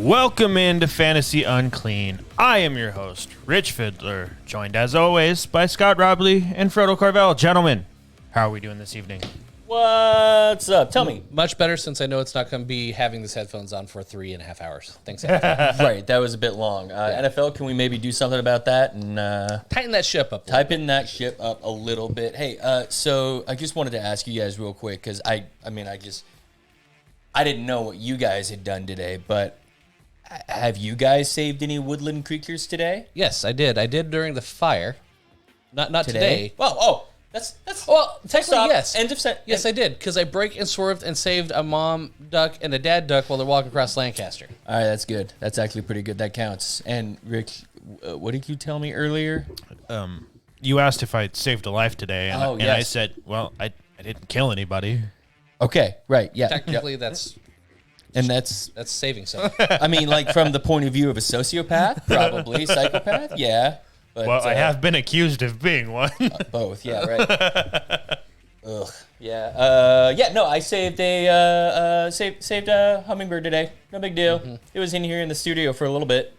Welcome into Fantasy Unclean. I am your host, Rich Fiddler, joined as always by Scott Robley and Frodo Carvel. Gentlemen, how are we doing this evening? What's up? Tell me. Much better, since I know it's not going to be having these headphones on for 3.5 hours. Thanks, NFL. Right, that was a bit long. NFL, can we maybe do something about that and Tighten that ship up. tighten that ship up a little bit? Hey, so I just wanted to ask you guys real quick because I didn't know what you guys had done today, but have you guys saved any woodland creatures today? Yes, I did. I did during the fire. Not today. Well, that's Well, technically, stop. yes. End of sentence. Yes, I did, because I break and swerved and saved a mom duck and a dad duck while they're walking across Lancaster. All right, that's good. That's actually pretty good. That counts. And Rick, what did you tell me earlier? You asked if I saved a life today, and, and I yes. said, well, I didn't kill anybody. Okay, right, yeah. Technically, that's saving something. I mean, like from the point of view of a sociopath, probably psychopath, yeah. But, Well, I have been accused of being one. both, yeah, right. Ugh, yeah. No, I saved a hummingbird today. No big deal. Mm-hmm. It was in here in the studio for a little bit.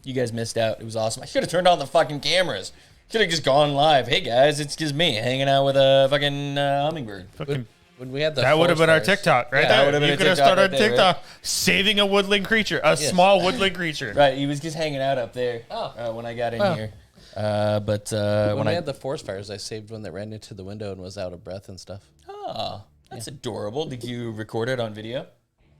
You guys missed out. It was awesome. I should have turned on the fucking cameras. Should have just gone live. Hey guys, it's just me hanging out with a fucking hummingbird. When we had the That would have been our forest TikTok, right? Yeah, there. that would have been you a could have TikTok started right there, TikTok saving a woodland creature, a small woodland creature. Right, he was just hanging out up there Oh. when I got in Oh. here. fires. When When I we had the forest fires, I saved one that ran into the window and was out of breath and stuff. Oh, that's adorable. Did you record it on video?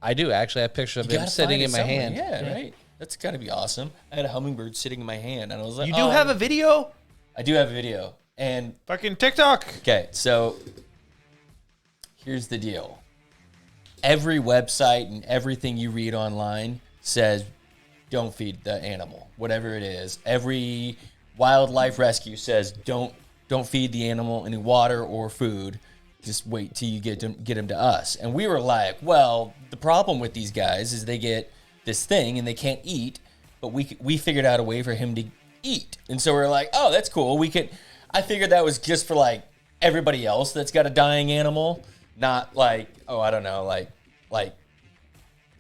I do, actually. I have pictures of You him gotta sitting find in it my somewhere. hand. Yeah, right. That's got to be awesome. I had a hummingbird sitting in my hand, and I was like, You do have a video? I do have a video. And, Fucking TikTok. okay, so here's the deal. Every website and everything you read online says don't feed the animal, whatever it is. Every wildlife rescue says don't feed the animal any water or food. Just wait till you get them to us. And we were like, well, the problem with these guys is they get this thing and they can't eat, but we figured out a way for him to eat. And so we're like, oh, that's cool. I figured that was just for like everybody else that's got a dying animal, not like, oh, I don't know, like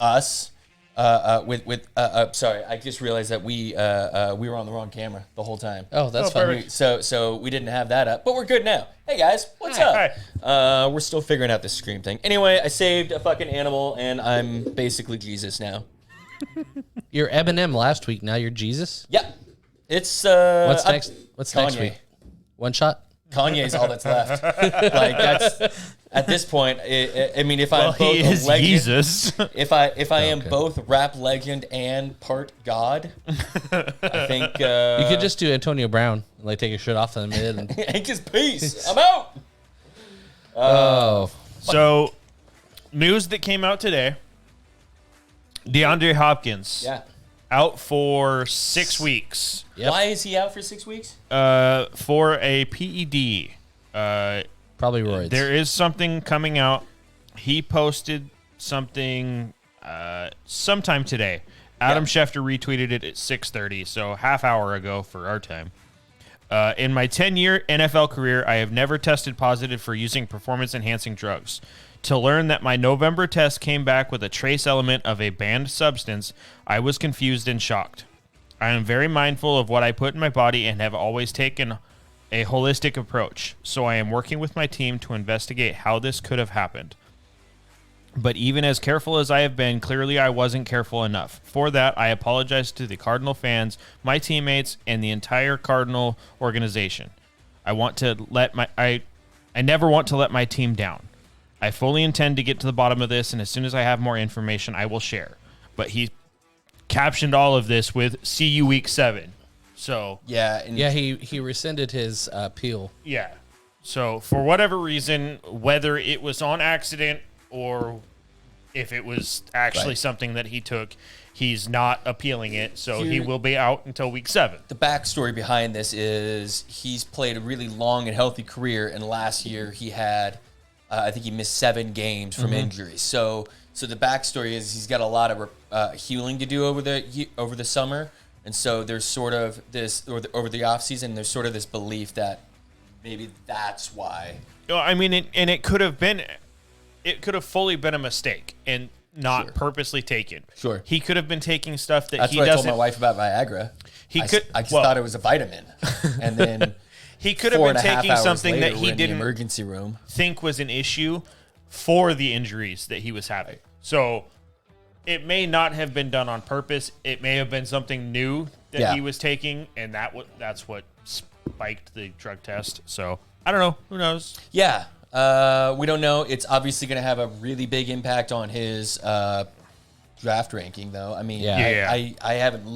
us. Sorry, I just realized that we were on the wrong camera the whole time. Oh, that's fun. perfect. So we didn't have that up, but we're good now. Hey guys, what's Hi. up? We're still figuring out this scream thing. Anyway, I saved a fucking animal, and I'm basically Jesus now. You're Eminem last week. Now you're Jesus. Yep. It's What's next? What's next Kanye. week? One shot. Kanye's all that's left. Like that's at this point. I mean, if I'm Well, he both is a legend, Jesus. if I am Okay. both rap legend and part God, I think You could just do Antonio Brown, and, like take your shirt off in the mid. And, and just peace. I'm out. oh, So, news that came out today. DeAndre Hopkins Yeah. out for 6 weeks Yep. Why is he out for 6 weeks? for a PED. probably roids. There is something coming out. He posted something sometime today. Adam Schefter retweeted it at 6:30, so half hour ago for our time. In my 10-year NFL career, I have never tested positive for using performance-enhancing drugs. To learn that my November test came back with a trace element of a banned substance, I was confused and shocked. I am very mindful of what I put in my body and have always taken a holistic approach, so I am working with my team to investigate how this could have happened. But even as careful as I have been, clearly I wasn't careful enough. For that, I apologize to the Cardinal fans, my teammates, and the entire Cardinal organization. I never want to let my team down. I fully intend to get to the bottom of this, and as soon as I have more information, I will share. But he captioned all of this with "See you week 7." So Yeah. And yeah, he rescinded his appeal. yeah. So for whatever reason, whether it was on accident or if it was actually Right. something that he took, he's not appealing it. So he Here- will be out until week 7. The backstory behind this is he's played a really long and healthy career, and last year he had, I think he missed 7 games from injuries. So the backstory is he's got a lot of healing to do over the summer, and so there's sort of this over the off season. There's sort of this belief that maybe that's why. I mean, it could have fully been a mistake. And not purposely taken. Sure. He could have been taking stuff that That's he what I doesn't. told my wife about Viagra. I just thought it was a vitamin, and then he could have been 4.5 taking hours something later, that we're he in the didn't emergency room. think was an issue for the injuries that he was having. So it may not have been done on purpose. It may have been something new that he was taking, and that's what spiked the drug test. So I don't know. Who knows? Yeah, we don't know. It's obviously going to have a really big impact on his draft ranking, though. I mean, Yeah. I haven't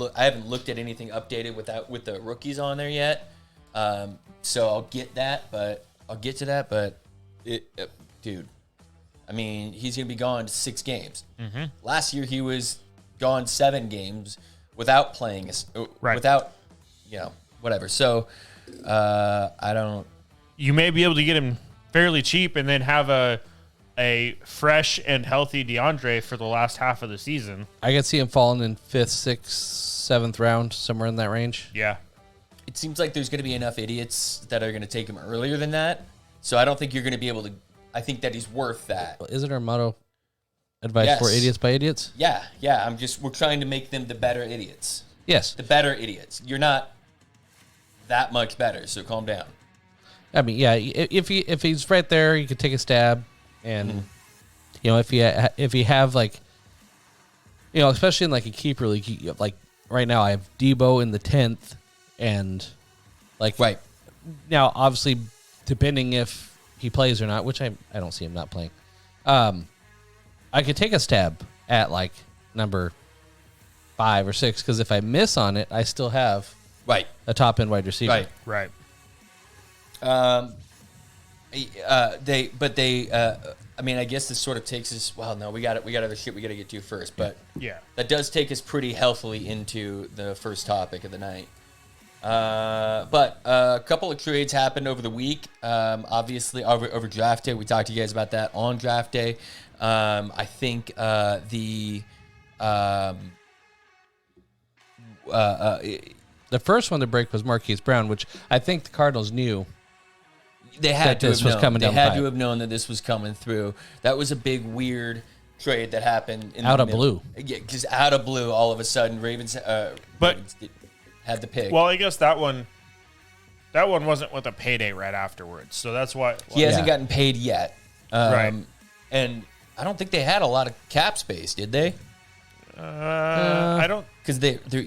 looked at anything updated with the rookies on there yet. So I'll get to that. But dude, I mean, he's going to be gone 6 games. Mm-hmm. Last year he was gone 7 games without playing, without, whatever. So I don't. You may be able to get him fairly cheap and then have a fresh and healthy DeAndre for the last half of the season. I could see him falling in 5th, 6th, 7th round, somewhere in that range. Yeah. It seems like there's going to be enough idiots that are going to take him earlier than that. So I don't think you're going to be able to. I think that he's worth that. Isn't our motto advice for idiots by idiots? Yeah. We're trying to make them the better idiots. Yes. The better idiots. You're not that much better, so calm down. I mean, yeah, if he's right there, you could take a stab, and if you have like, especially in like a keeper league, like right now I have Debo in the 10th, and like Right. now obviously depending if he plays or not, which I don't see him not playing, I could take a stab at like number 5 or 6 because if I miss on it, I still have a top end wide receiver. Right. I mean, I guess this sort of takes us. Well, no, we got other shit we got to get to first, but Yeah. that does take us pretty healthily into the first topic of the night. But a couple of trades happened over the week. Obviously, over draft day, we talked to you guys about that on draft day. I think The first one to break was Marquise Brown, which I think the Cardinals knew. They had to this have was known. coming They down the had pipe. to have known that this was coming through. That was a big, weird trade that happened Out of blue. Yeah, just out of blue, all of a sudden, Ravens had the pick. Well, I guess that one wasn't with a payday right afterwards. So that's why He hasn't gotten paid yet. Right. And I don't think they had a lot of cap space, did they? I don't Because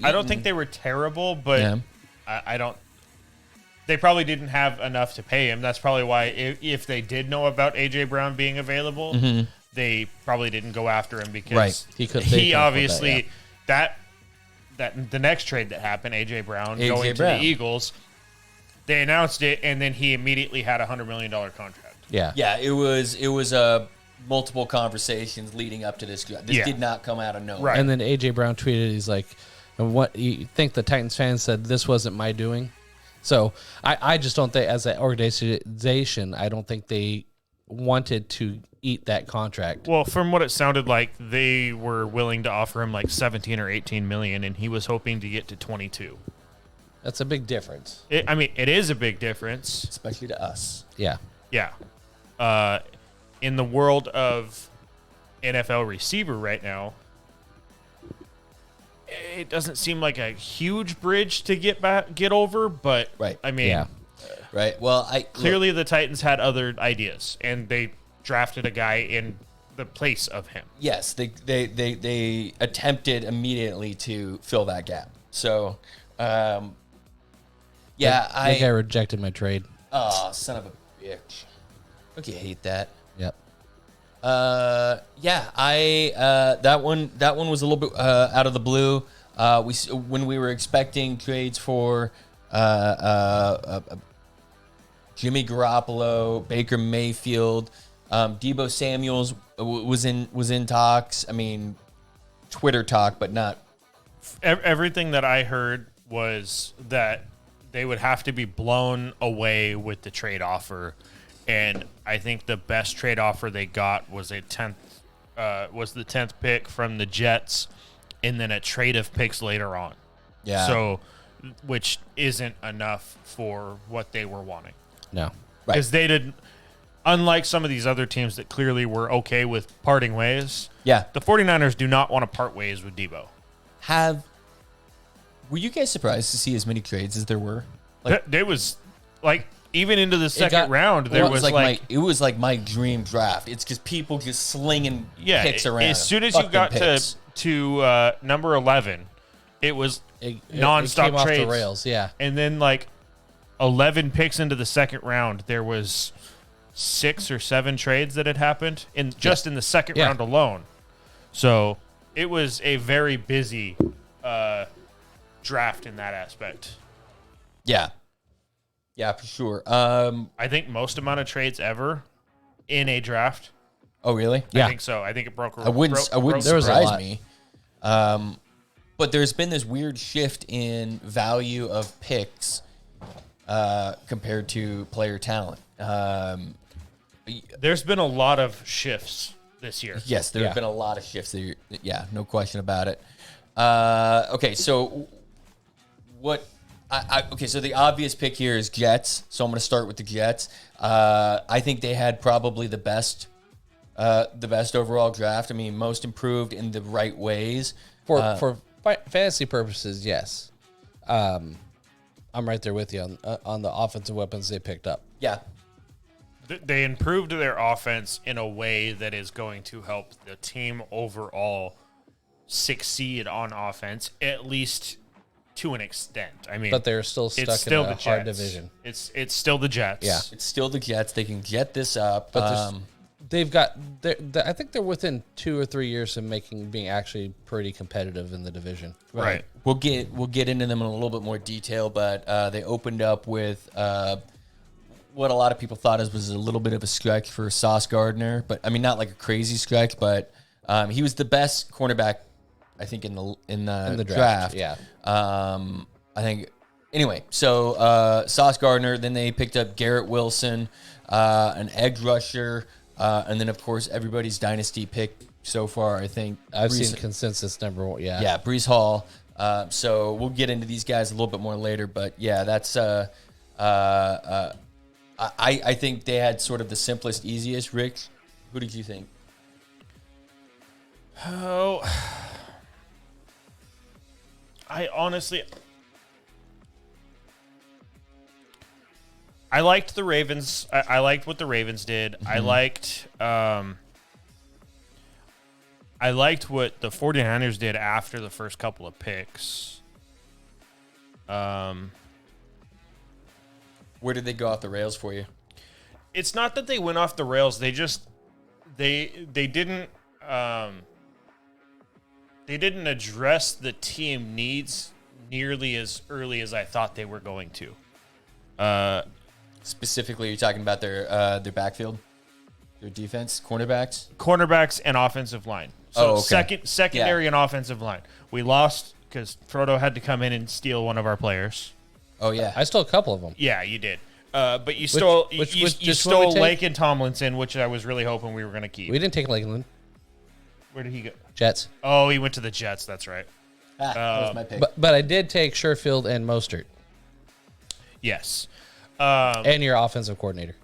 I don't think they were terrible, but Yeah. I don't. They probably didn't have enough to pay him. That's probably why, if they did know about AJ Brown being available, they probably didn't go after him because Right. He could- they He couldn't afford obviously that the next trade that happened, AJ Brown A.J. going to Brown. the Eagles, they announced it, and then he immediately had a $100 million contract. Yeah. Yeah, it was multiple conversations leading up to this. This did not come out of nowhere. Right. And then AJ Brown tweeted, he's like, "What you think the Titans fans said this wasn't my doing?" So I just don't think, as an organization, I don't think they wanted to eat that contract. Well, from what it sounded like, they were willing to offer him like 17 or 18 million, and he was hoping to get to 22. That's a big difference. It is a big difference. Especially to us. Yeah. Yeah. In the world of NFL receiver right now, it doesn't seem like a huge bridge to get over, but Right. I mean, Yeah. Right. Well, clearly the Titans had other ideas, and they drafted a guy in the place of him. yes, they attempted immediately to fill that gap. So, That guy rejected my trade. Oh, son of a bitch! Don't you hate that? Yep. That one was a little bit out of the blue. When we were expecting trades for Jimmy Garoppolo, Baker Mayfield, Debo Samuels was in talks. I mean, Twitter talk, but not. Everything that I heard was that they would have to be blown away with the trade offer, and I think the best trade offer they got was the 10th pick from the Jets, and then a trade of picks later on. Yeah. So, which isn't enough for what they were wanting. No. Right. Because they didn't. unlike some of these other teams that clearly were okay with parting ways, Yeah. the 49ers do not want to part ways with Debo. Were you guys surprised to see as many trades as there were? There was, like, even into the second round, there was like it was like my dream draft. It's just people just slinging picks around. As soon as you got to number 11, it was nonstop it came trades. off the rails, yeah. And then, like, 11 picks into the second round, there was 6 or 7 trades that had happened in the second round alone. So it was a very busy draft in that aspect. Yeah, for sure. I think most amount of trades ever in a draft. Oh, really? I think so. I think it broke. I wouldn't There was a surprise lot. me. But there's been this weird shift in value of picks compared to player talent. There's been a lot of shifts this year. Yes, there have been a lot of shifts. Yeah, no question about it. Okay, so what? Okay, so the obvious pick here is Jets. So I'm going to start with the Jets. I think they had probably the best overall draft. I mean, most improved in the right ways. For fantasy purposes, yes. I'm right there with you on the offensive weapons they picked up. Yeah. They improved their offense in a way that is going to help the team overall succeed on offense, at least to an extent. I mean, But they're still stuck in a hard division. It's still the Jets. Yeah. It's still the Jets. They can jet this up. But they've got. I think they're within 2 or 3 years of being actually pretty competitive in the division. Right. We'll get into them in a little bit more detail, but they opened up with what a lot of people thought was a little bit of a stretch for Sauce Gardner, but I mean not like a crazy stretch, but he was the best cornerback, I think, in the draft. Yeah. I think. Anyway, so Sauce Gardner. Then they picked up Garrett Wilson, an edge rusher, and then of course everybody's dynasty pick so far. I think I've seen consensus number 1. Yeah. Yeah, Brees Hall. So we'll get into these guys a little bit more later, but yeah, that's. I think they had sort of the simplest, easiest. Rick, who did you think? Oh, I honestly, I liked the Ravens. I liked what the Ravens did. Mm-hmm. I liked what the 49ers did after the first couple of picks. Where did they go off the rails for you? It's not that they went off the rails. They just they didn't address the team needs nearly as early as I thought they were going to. Specifically, you're talking about their backfield, their defense, cornerbacks and offensive line. So secondary and offensive line. We lost because Frodo had to come in and steal one of our players. Oh yeah, I stole a couple of them. Yeah, you did. But you stole you stole Lake and Tomlinson, which I was really hoping we were going to keep. We didn't take Lakeland. Where did he go? Jets. Oh, he went to the Jets. That's right. that was my pick. But I did take Sherfield and Mostert. Yes. And your offensive coordinator.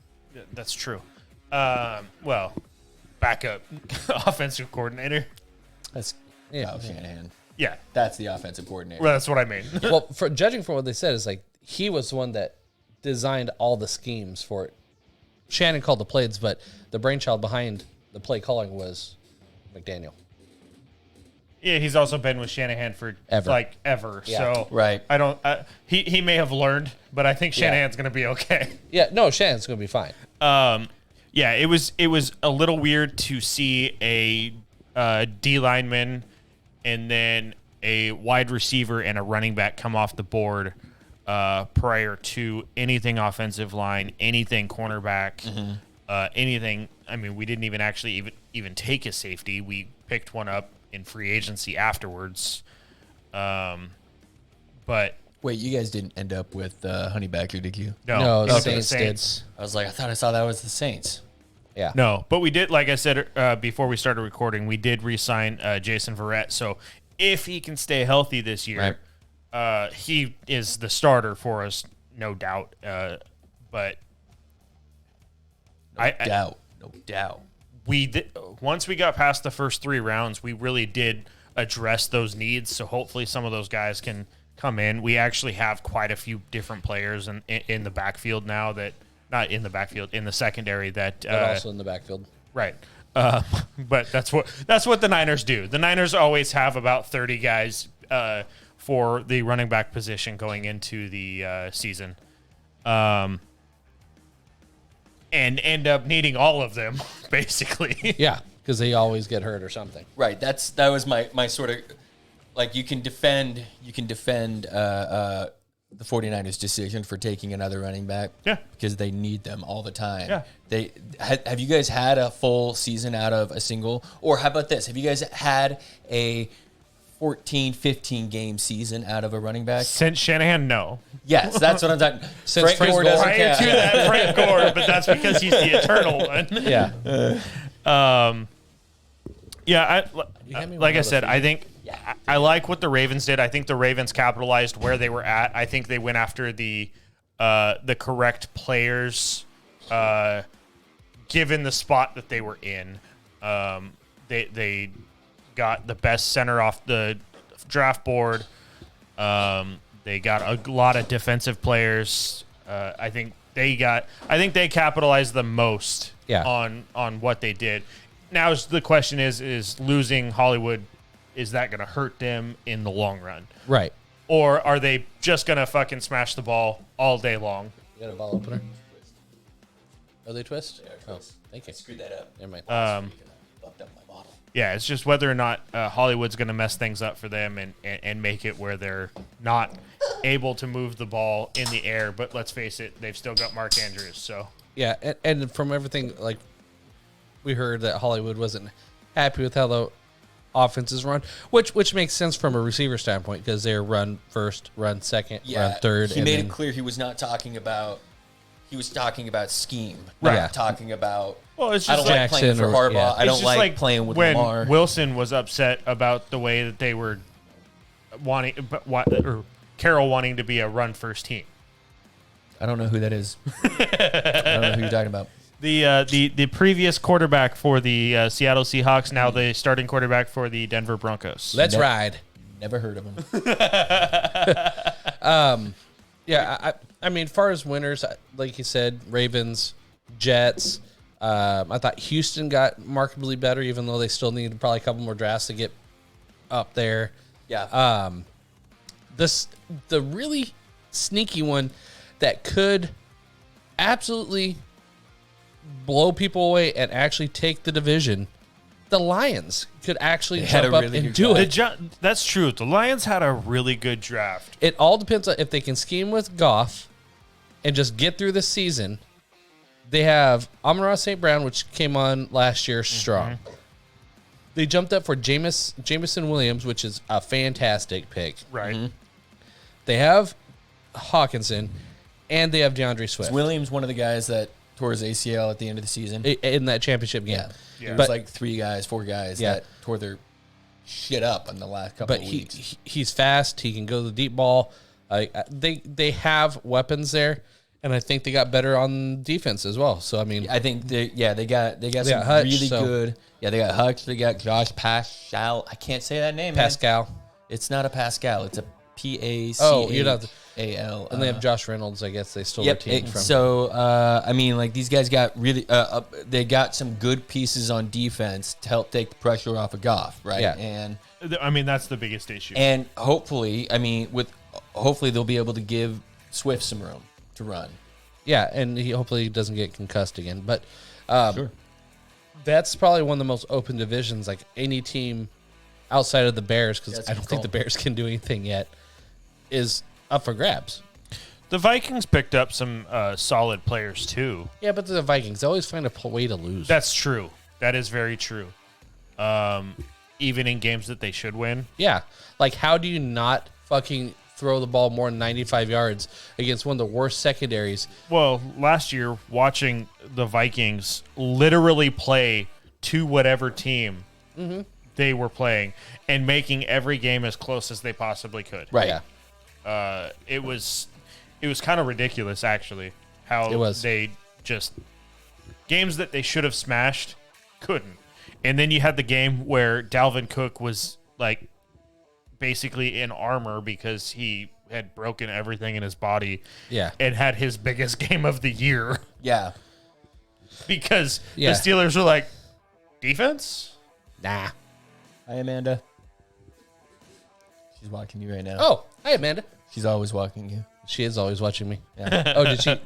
That's true. Well, backup offensive coordinator. That's Yeah. Shanahan. Yeah. That's the offensive coordinator. Well, that's what I mean. Well, judging from what they said, is like he was the one that designed all the schemes for it. Shannon called the plays, but the brainchild behind the play calling was McDaniel. Yeah, he's also been with Shanahan for ever. Yeah. So Right. I don't. He may have learned, but I think Shanahan's going to be okay. Yeah, no, Shannon's going to be fine. Yeah, it was a little weird to see a D lineman and then a wide receiver and a running back come off the board prior to anything offensive line, anything cornerback, anything. I mean, we didn't even actually even take a safety. We picked one up in free agency afterwards. But Wait, you guys didn't end up with Honey Badger, did you? No, it the was Saints did. I was like, I thought I saw that was the Saints. Yeah. No, but we did, like I said before we started recording, we did re-sign Jason Verrett. So if he can stay healthy this year, he is the starter for us, no doubt. But No doubt. Once we got past the first 3 rounds, we really did address those needs. So hopefully some of those guys can come in. We actually have quite a few different players in the backfield now that not in the backfield, in the secondary that But also in the backfield. Right. But that's what the Niners do. The Niners always have about 30 guys for the running back position going into the season. And end up needing all of them, basically. Yeah, because they always get hurt or something. Right. That was my sort of like you can defend the 49ers decision for taking another running back. Yeah. Because they need them all the time. Yeah. Have you guys had a full season out of a single, or how about this? Have you guys had a 14, 15 game season out of a running back? Since Shanahan, no. Yes, that's what I'm talking. Since Frank Gore Gore. doesn't Prior count. to that, Frank Gore, but that's because he's the eternal one. Yeah. Yeah, had me like I with said, another I think I like what the Ravens did. I think the Ravens capitalized where they were at. I think they went after the correct players, given the spot that they were in. They got the best center off the draft board. They got a lot of defensive players. I think they capitalized the most on what they did. Now the question is losing Hollywood, is that going to hurt them in the long run? Right. Or are they just going to fucking smash the ball all day long? You got a ball opener? Oh, they twist? Oh, thank you. I screwed that up. Never mind. Bumped up my bottle. Yeah, it's just whether or not Hollywood's going to mess things up for them and make it where they're not able to move the ball in the air. But let's face it, they've still got Mark Andrews. So Yeah, and from everything, like, we heard that Hollywood wasn't happy with how the offense is run, which makes sense from a receiver standpoint because they're run first, run second, run third. He made it clear he was not talking about. He was talking about scheme, Right. not talking about. well, it's I just don't like like playing for Jackson Harbaugh. yeah. I it's don't just like playing with when Lamar. Wilson was upset about the way that they were or Carroll wanting to be a run first team. I don't know who that is. I don't know who you're talking about. The previous quarterback for the Seattle Seahawks, now the starting quarterback for the Denver Broncos. Let's Nope. ride. Never heard of him. Yeah, I mean, far as winners, like you said, Ravens, Jets. I thought Houston got markedly better, even though they still needed probably a couple more drafts to get up there. Yeah. The really sneaky one that could absolutely blow people away and actually take the division. The Lions could actually had jump a up really and good do draft. it. That's true. The Lions had a really good draft. It all depends on if they can scheme with Goff and just get through the season. They have Amon-Ra St. Brown, which came on last year strong. They jumped up for Jameson Williams, which is a fantastic pick. Right. They have Hawkinson, and they have DeAndre Swift Is Williams one of the guys that tore his ACL at the end of the season? in that championship game. Yeah. Yeah. There But- was like 4 guys Yeah. that tore their shit up in the last couple But of weeks. he's fast. He can go the deep ball. They have weapons there, and I think they got better on defense as well. So I mean, I think they got some got Hutch, really so- good. Yeah, they got Hutch. They got Josh Pascal. I can't say that name. man. Pascal, It's not a Pascal. It's a P-A-C-H-A-L. Oh, you're not and they have Josh Reynolds. I guess they stole their team from. So I mean, like these guys got really. They got some good pieces on defense to help take the pressure off of Goff, right? Yeah. I mean, that's the biggest issue. And hopefully, hopefully they'll be able to give Swift some room to run. Yeah, and he hopefully doesn't get concussed again. But Sure. that's probably one of the most open divisions. Like any team outside of the Bears, because That's I a don't good think the call. Bears can do anything yet, is up for grabs. The Vikings picked up some solid players too. Yeah, but the Vikings, they always find a way to lose. That's true. That is very true. Even in games that they should win. Yeah. Like, how do you not fucking throw the ball more than 95 yards against one of the worst secondaries? Well, last year, watching the Vikings literally play to whatever team they were playing and making every game as close as they possibly could. Right. Yeah. It was kind of ridiculous, actually, how It was. they just games that they should have smashed, couldn't. And then you had the game where Dalvin Cook was like basically in armor because he had broken everything in his body. Yeah. And had his biggest game of the year. Yeah. Because the Steelers were like, defense? Nah. Hi, Amanda. She's watching you right now. Oh, hi, Amanda. She's always watching you. She is always watching me. Yeah. Oh, did she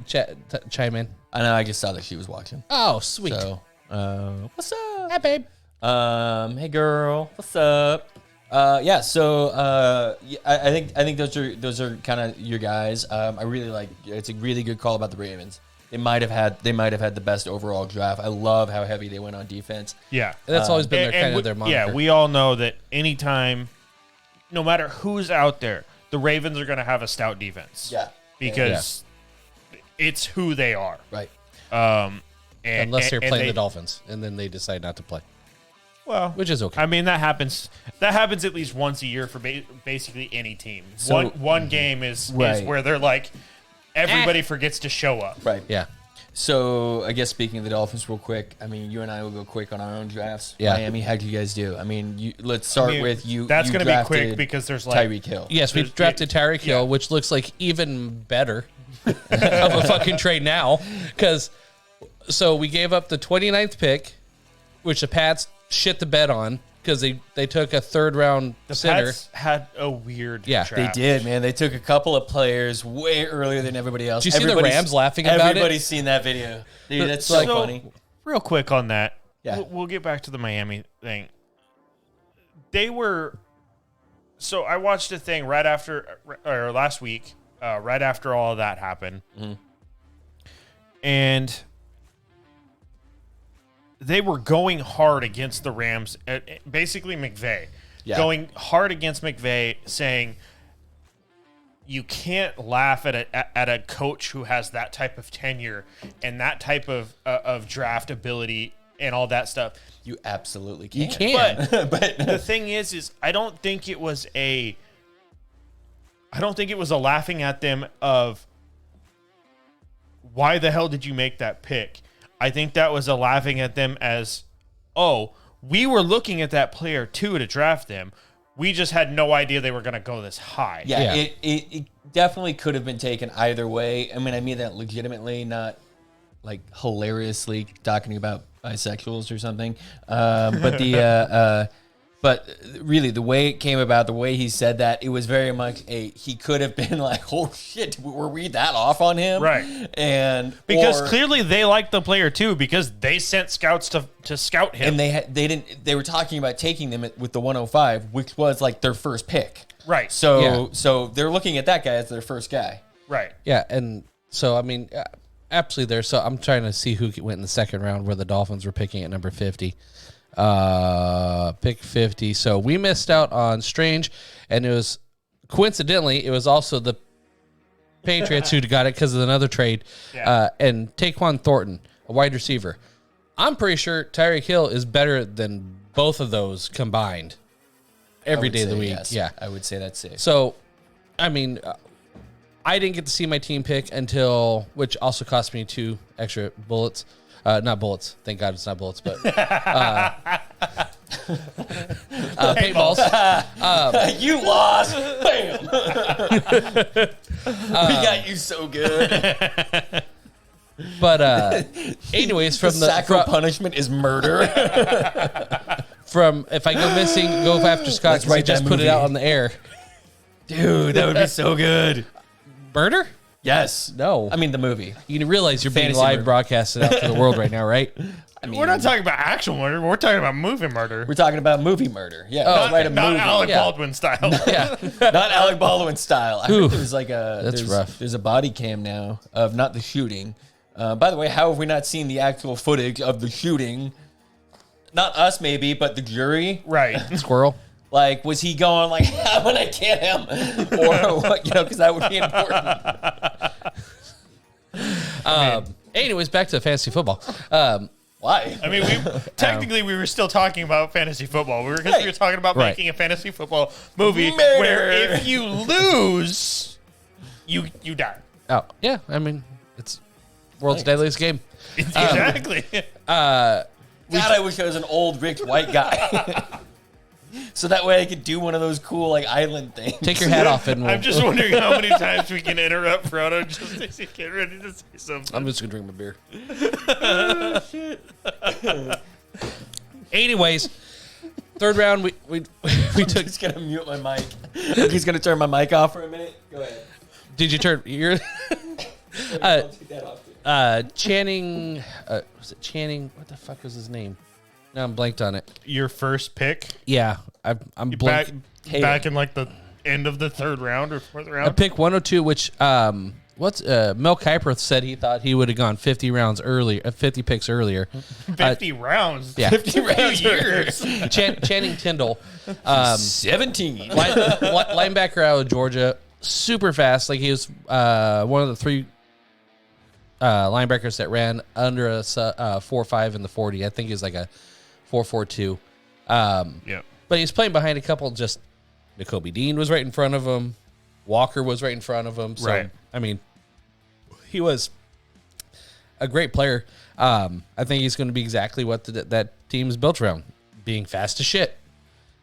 chime in? I know. I just saw that she was watching. Oh, sweet. So, what's up? Hi, babe. Hey, girl. What's up? Yeah. So, I think those are kind of your guys. I really like. It's a really good call about the Ravens. They might have had the best overall draft. I love how heavy they went on defense. Yeah. That's always been their kind of their moniker. Yeah, we all know that anytime, no matter who's out there, the Ravens are going to have a stout defense. Yeah. Because it's who they are. Right. Unless they're playing they, the Dolphins, and then they decide not to play. Well, which is okay. I mean, that happens. That happens at least once a year for basically any team. So, one game is where they're like, everybody forgets to show up. Right. Yeah. So, I guess speaking of the Dolphins real quick, I mean, you and I will go quick on our own drafts. Yeah. Miami, how'd you guys do? I mean, let's start with you. That's you going to be quick drafted because there's like Tyreek Hill. Yes, we drafted Tyreek Hill, which looks like even better of a fucking trade now. So we gave up the 29th pick, which the Pats shit the bed on because they took a third-round center. Pats had a weird draft. They did, man. They took a couple of players way earlier than everybody else. Did you see the Rams laughing about it? Everybody's seen that video. Dude, that's so funny. Real quick on that. Yeah. We'll get back to the Miami thing. They were... So I watched a thing right after... Or last week, right after all of that happened. Mm-hmm. And... They were going hard against the Rams, basically McVay. Yeah. Going hard against McVay, saying you can't laugh at a coach who has that type of tenure and that type of draft ability and all that stuff. You absolutely can. You can. But the thing is I don't think it was a laughing at them of why the hell did you make that pick? I think that was a laughing at them as, oh, we were looking at that player too to draft them. We just had no idea they were going to go this high. Yeah. It definitely could have been taken either way. I mean that legitimately, not like hilariously talking about bisexuals or something. But really, the way it came about, the way he said that, it was very much he could have been like, oh shit, were we that off on him? Right. And because clearly they liked the player too, because they sent scouts to scout him. And they were talking about taking them with the 105, which was like their first pick. Right. So they're looking at that guy as their first guy. Right. Yeah, and so I mean, absolutely there. So I'm trying to see who went in the second round where the Dolphins were picking at number 50. Pick 50. So we missed out on Strange, and it was coincidentally, it was also the Patriots who got it because of another trade. Yeah. And Taquan Thornton, a wide receiver. I'm pretty sure Tyreek Hill is better than both of those combined every day of the week. Yes. Yeah. I would say that's safe. So, I mean, I didn't get to see my team pick until, which also cost me 2 extra bullets. Not bullets. Thank God it's not bullets, but paintballs. You lost. Bam. We got you so good. But anyways, from the sacral punishment is murder. From if I go missing, go after Scott. Let's write just that put it movie. out on the air. Dude, that would be so good. Murder? Yes. No. I mean the movie. You realize you're being Fantasy live murder. broadcasted out to the world right now, right? I mean, We're not talking about actual murder. We're talking about movie murder. we're talking about movie murder. Yeah. Oh, write a Not movie. Alec Yeah. Baldwin style. Yeah. Not Alec Baldwin style. I Oof. heard there's like That's rough. There's a body cam now of not the shooting. By the way, how have we not seen the actual footage of the shooting? Not us, maybe, but the jury. Right. Squirrel. Like, was he going like, "I'm gonna get him," or what? You know, because that would be important. Anyways, back to fantasy football. Why? I mean, we were still talking about fantasy football. We were talking about Right. making a fantasy football movie Murder. where if you lose, you die. Oh, yeah. I mean, it's World's Deadliest Game. Exactly. God, I wish I was an old rich white guy. So that way I could do one of those cool like island things. Take your hat off and I'm just wondering how many times we can interrupt Frodo just as he get ready to say something. I'm just gonna drink my beer. Anyways, third round we took. Just gonna mute my mic. He's gonna turn my mic off for a minute. Go ahead. Did you turn your I'll take that off too. Channing? Was it Channing? What the fuck was his name? No, I'm blanked on it. Your first pick? Yeah, I'm Back, blanked. back in like the end of the third round or fourth I round? picked 102, which Mel Kiper said he thought he would have gone 50 rounds earlier, 50 picks earlier. 50 rounds? Yeah. 50 rounds years. Channing Tindall, 17. linebacker out of Georgia, super fast. Like he was one of the three linebackers that ran under a 4.5 in the 40. I think he was like a 4.42. Yeah. But he's playing behind a couple. Just Nakobe Dean was right in front of him. Walker was right in front of him. So, Right. I mean, he was a great player. I think he's going to be exactly what that team's built around, being fast as shit.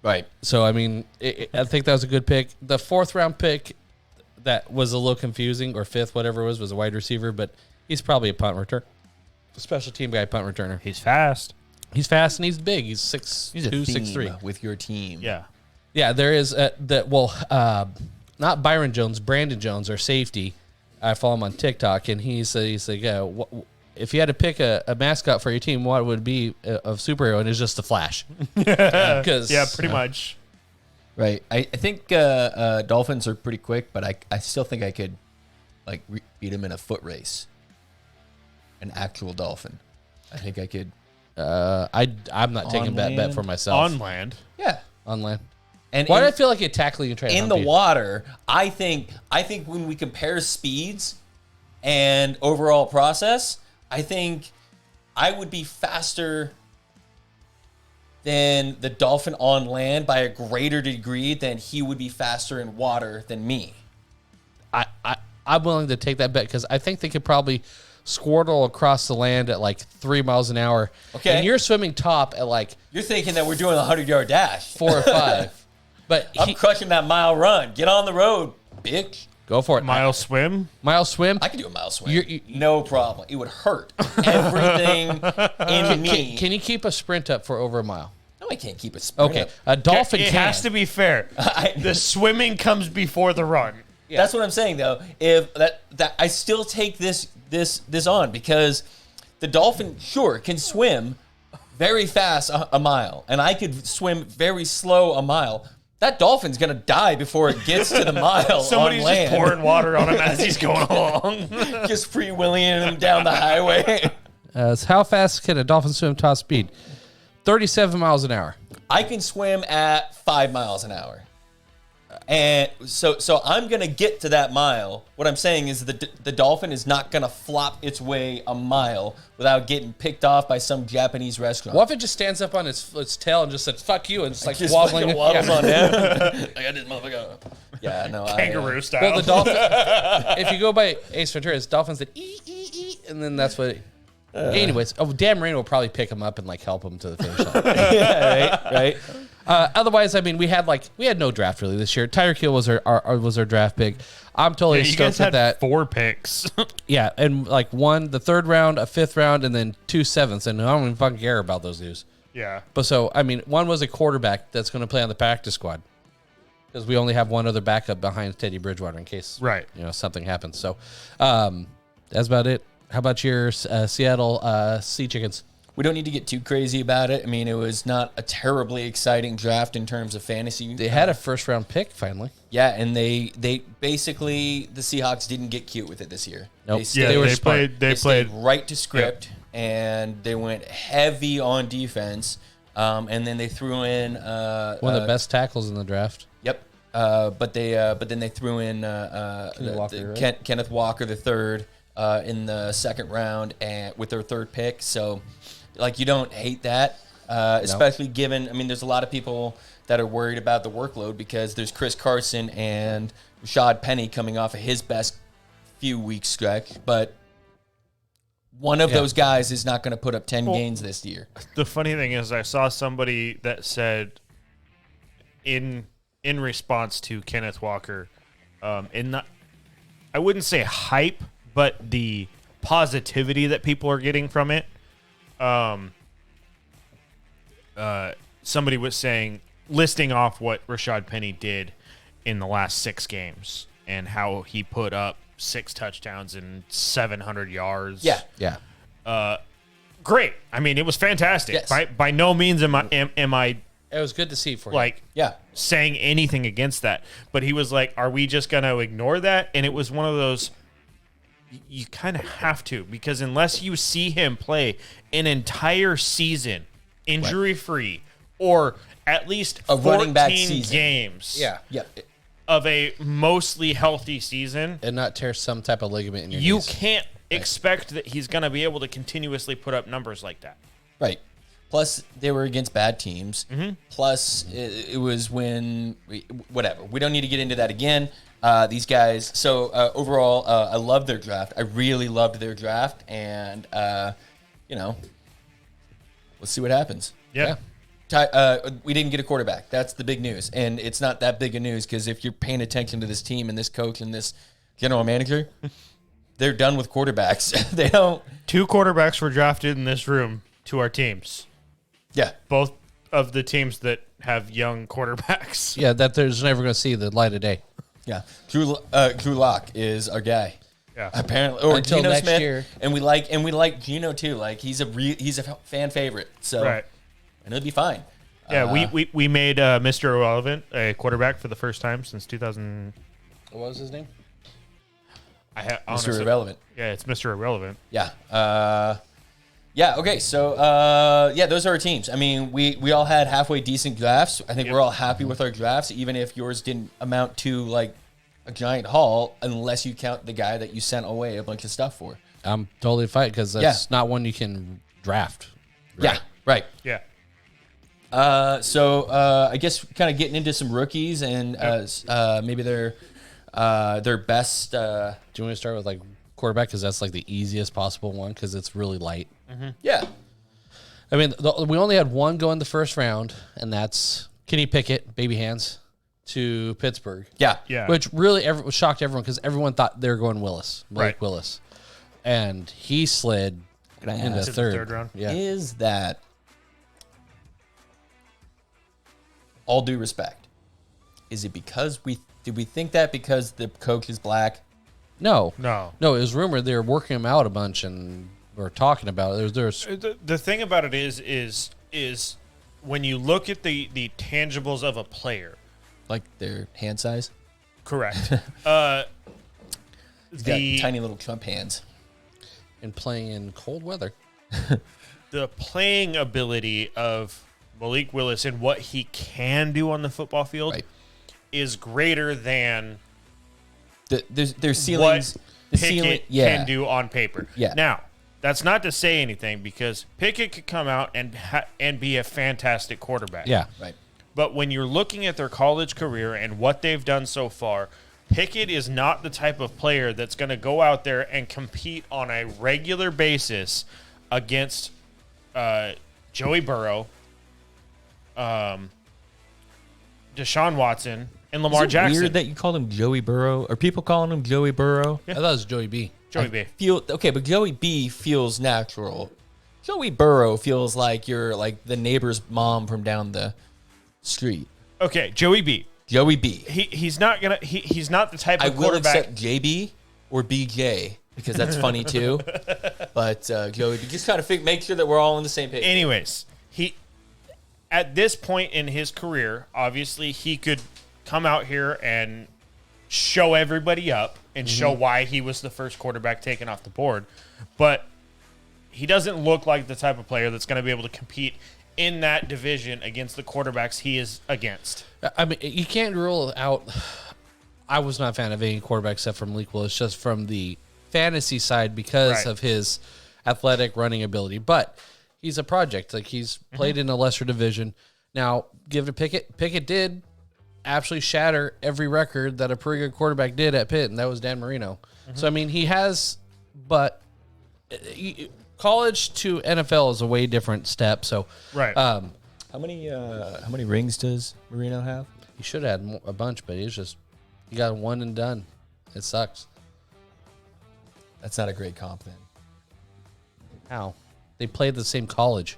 Right. So, I mean, I think that was a good pick. The fourth round pick that was a little confusing, or fifth, whatever it was a wide receiver, but he's probably a punt returner. A special team guy, punt returner. He's fast. He's fast and he's big. He's 6'2", He's a theme 6'3". with your team. Yeah. Yeah, there is not Byron Jones, Brandon Jones, our safety. I follow him on TikTok, and he's like, if you had to pick a mascot for your team, what would it be of superhero? And it's just the Flash. Yeah, pretty much. Right. I think Dolphins are pretty quick, but I still think I could like beat him in a foot race. An actual dolphin. I think I could. I'm not taking that bet for myself. On land. Yeah. On land. And Why did I feel like you're tackling and trying in the water? I think when we compare speeds and overall process, I think I would be faster than the dolphin on land by a greater degree than he would be faster in water than me. I'm willing to take that bet because I think they could probably squirtle across the land at like 3 miles an hour. Okay. And you're swimming top at like You're thinking that we're doing a 100-yard dash. 4 or 5. But I'm crushing that mile run. Get on the road, bitch. go for it. Mile swim? Mile swim. I can do a mile swim. You- no problem. It would hurt everything in me. Can you keep a sprint up for over a mile? No, I can't keep a sprint Okay. up. A dolphin It can. has to be fair. The swimming comes before the run. That's what I'm saying, though. If that I still take this on because the dolphin sure can swim very fast a mile, and I could swim very slow a mile. That dolphin's gonna die before it gets to the mile. Somebody's on land. just pouring water on him as he's going along. Just freewheeling him down the highway. So how fast can a dolphin swim top speed? 37 miles an hour. I can swim at 5 miles an hour. And so I'm going to get to that mile. What I'm saying is the dolphin is not going to flop its way a mile without getting picked off by some Japanese restaurant. What if it just stands up on its tail and just says, fuck you, and it's like Just waddling? fucking waddles Yeah. on down. I got this motherfucker. Yeah, no. Kangaroo style. Well, the dolphin, if you go by Ace Ventura, it's dolphins that and then that's what. Anyways, Dan Marino will probably pick him up and like help him to the finish line. Yeah, right. Otherwise, I mean, we had no draft really this year. Tyreek Hill was our draft pick. I'm totally you guys stoked had with that. 4 picks. Yeah, and like the third round, a fifth round, and then 2 sevenths, and I don't even fucking care about those dudes. Yeah. But so, I mean, one was a quarterback that's going to play on the practice squad because we only have one other backup behind Teddy Bridgewater in case something happens. So that's about it. How about your Seattle Sea Chickens? We don't need to get too crazy about it. I mean, it was not a terribly exciting draft in terms of fantasy. They had a first round pick finally. Yeah, and they basically, the Seahawks didn't get cute with it this year. Nope. Yeah, They were they smart. played. They stayed played. right to script, and they went heavy on defense. And then they threw in One of the best tackles in the draft. Yep. But then they threw in Walker, right? Kenneth Walker the third in the second round and with their third pick. So, like, you don't hate that, especially given. I mean, there's a lot of people that are worried about the workload because there's Chris Carson and Rashad Penny coming off of his best few weeks stretch. But One of those guys is not going to put up 10 gains this year. The funny thing is, I saw somebody that said in response to Kenneth Walker, I wouldn't say hype, but the positivity that people are getting from it. Somebody was saying, listing off what Rashad Penny did in the last 6 games and how he put up 6 touchdowns and 700 yards. Yeah. Great. I mean, it was fantastic. Yes. By no means am I It was good to see for like saying anything against that. But he was like, are we just going to ignore that? And it was one of those, you kind of have to, because unless you see him play an entire season injury-free or at least A running back 14 season. games Yeah. of a mostly healthy season, and not tear some type of ligament in your you knees. can't expect that he's going to be able to continuously put up numbers like that. Right. Plus, they were against bad teams. Mm-hmm. Plus, it was when whatever. We don't need to get into that again. These guys. So overall, I love their draft. I really loved their draft, and let's see what happens. Yeah. We didn't get a quarterback. That's the big news, and it's not that big of news because if you're paying attention to this team and this coach and this general manager, they're done with quarterbacks. They don't. 2 quarterbacks were drafted in this room to our teams. Yeah. Both of the teams that have young quarterbacks. Yeah, that there's never going to see the light of day. Yeah. Drew Lock is our guy. Yeah. Apparently, or Until Geno next Smith, year. and we like Geno too. Like he's a fan favorite. So Right. and it'll be fine. Yeah, we made Mr. Irrelevant a quarterback for the first time since 2000. What was his name? Mr. Irrelevant. Yeah, it's Mr. Irrelevant. Yeah. Okay. So those are our teams. I mean, we all had halfway decent drafts. I think we're all happy with our drafts, even if yours didn't amount to like a giant haul, unless you count the guy that you sent away a bunch of stuff for. I'm totally fine because that's not one you can draft. Yeah. Right. Yeah. So I guess kind of getting into some rookies and maybe their best. Do you want to start with like quarterback because that's like the easiest possible one because it's really light. Yeah. I mean, we only had one go in the first round, and that's Kenny Pickett, baby hands, to Pittsburgh. Yeah. Yeah. Which really shocked everyone because everyone thought they were going Blake Right. Willis. And he slid into To the third round. Yeah. Is that, all due respect, is it because did we think that because the coach is black? No. No. No, it was rumored they were working him out a bunch and were talking about it. There's The thing about it is when you look at the tangibles of a player. Like their hand size? Correct. He's got tiny little Trump hands. and playing in cold weather. The playing ability of Malik Willis and what he can do on the football field Right. is greater than Their ceilings. what Pickett can do on paper. Yeah. Now, that's not to say anything because Pickett could come out and be a fantastic quarterback. Yeah. Right. But when you're looking at their college career and what they've done so far, Pickett is not the type of player that's going to go out there and compete on a regular basis against Joey Burrow, Deshaun Watson, and Lamar Jackson. Weird that you called him Joey Burrow. Are people calling him Joey Burrow? I thought it was Joey B. Joey B. But Joey B feels natural. Joey Burrow feels like you're like the neighbor's mom from down the street. Okay, Joey B. Joey B. He's not gonna. He's not the type of I will quarterback. accept JB or BJ because that's funny too. But Joey B. Just kind of make sure that we're all on the same page. Anyways, he at this point in his career, obviously he could come out here and show everybody up and show why he was the first quarterback taken off the board. But he doesn't look like the type of player that's going to be able to compete in that division against the quarterbacks he is against. I mean, you can't rule out. I was not a fan of any quarterback except from Malik Willis, just from the fantasy side because Right. of his athletic running ability. But he's a project. Like he's played in a lesser division. Now, give it to Pickett. Pickett did absolutely shatter every record that a pretty good quarterback did at Pitt, and that was Dan Marino. So I mean, he has, but college to NFL is a way different step. So, Right. How many rings does Marino have? he should have had a bunch, but he got one and done. It sucks. That's not a great comp then. How? They played the same college.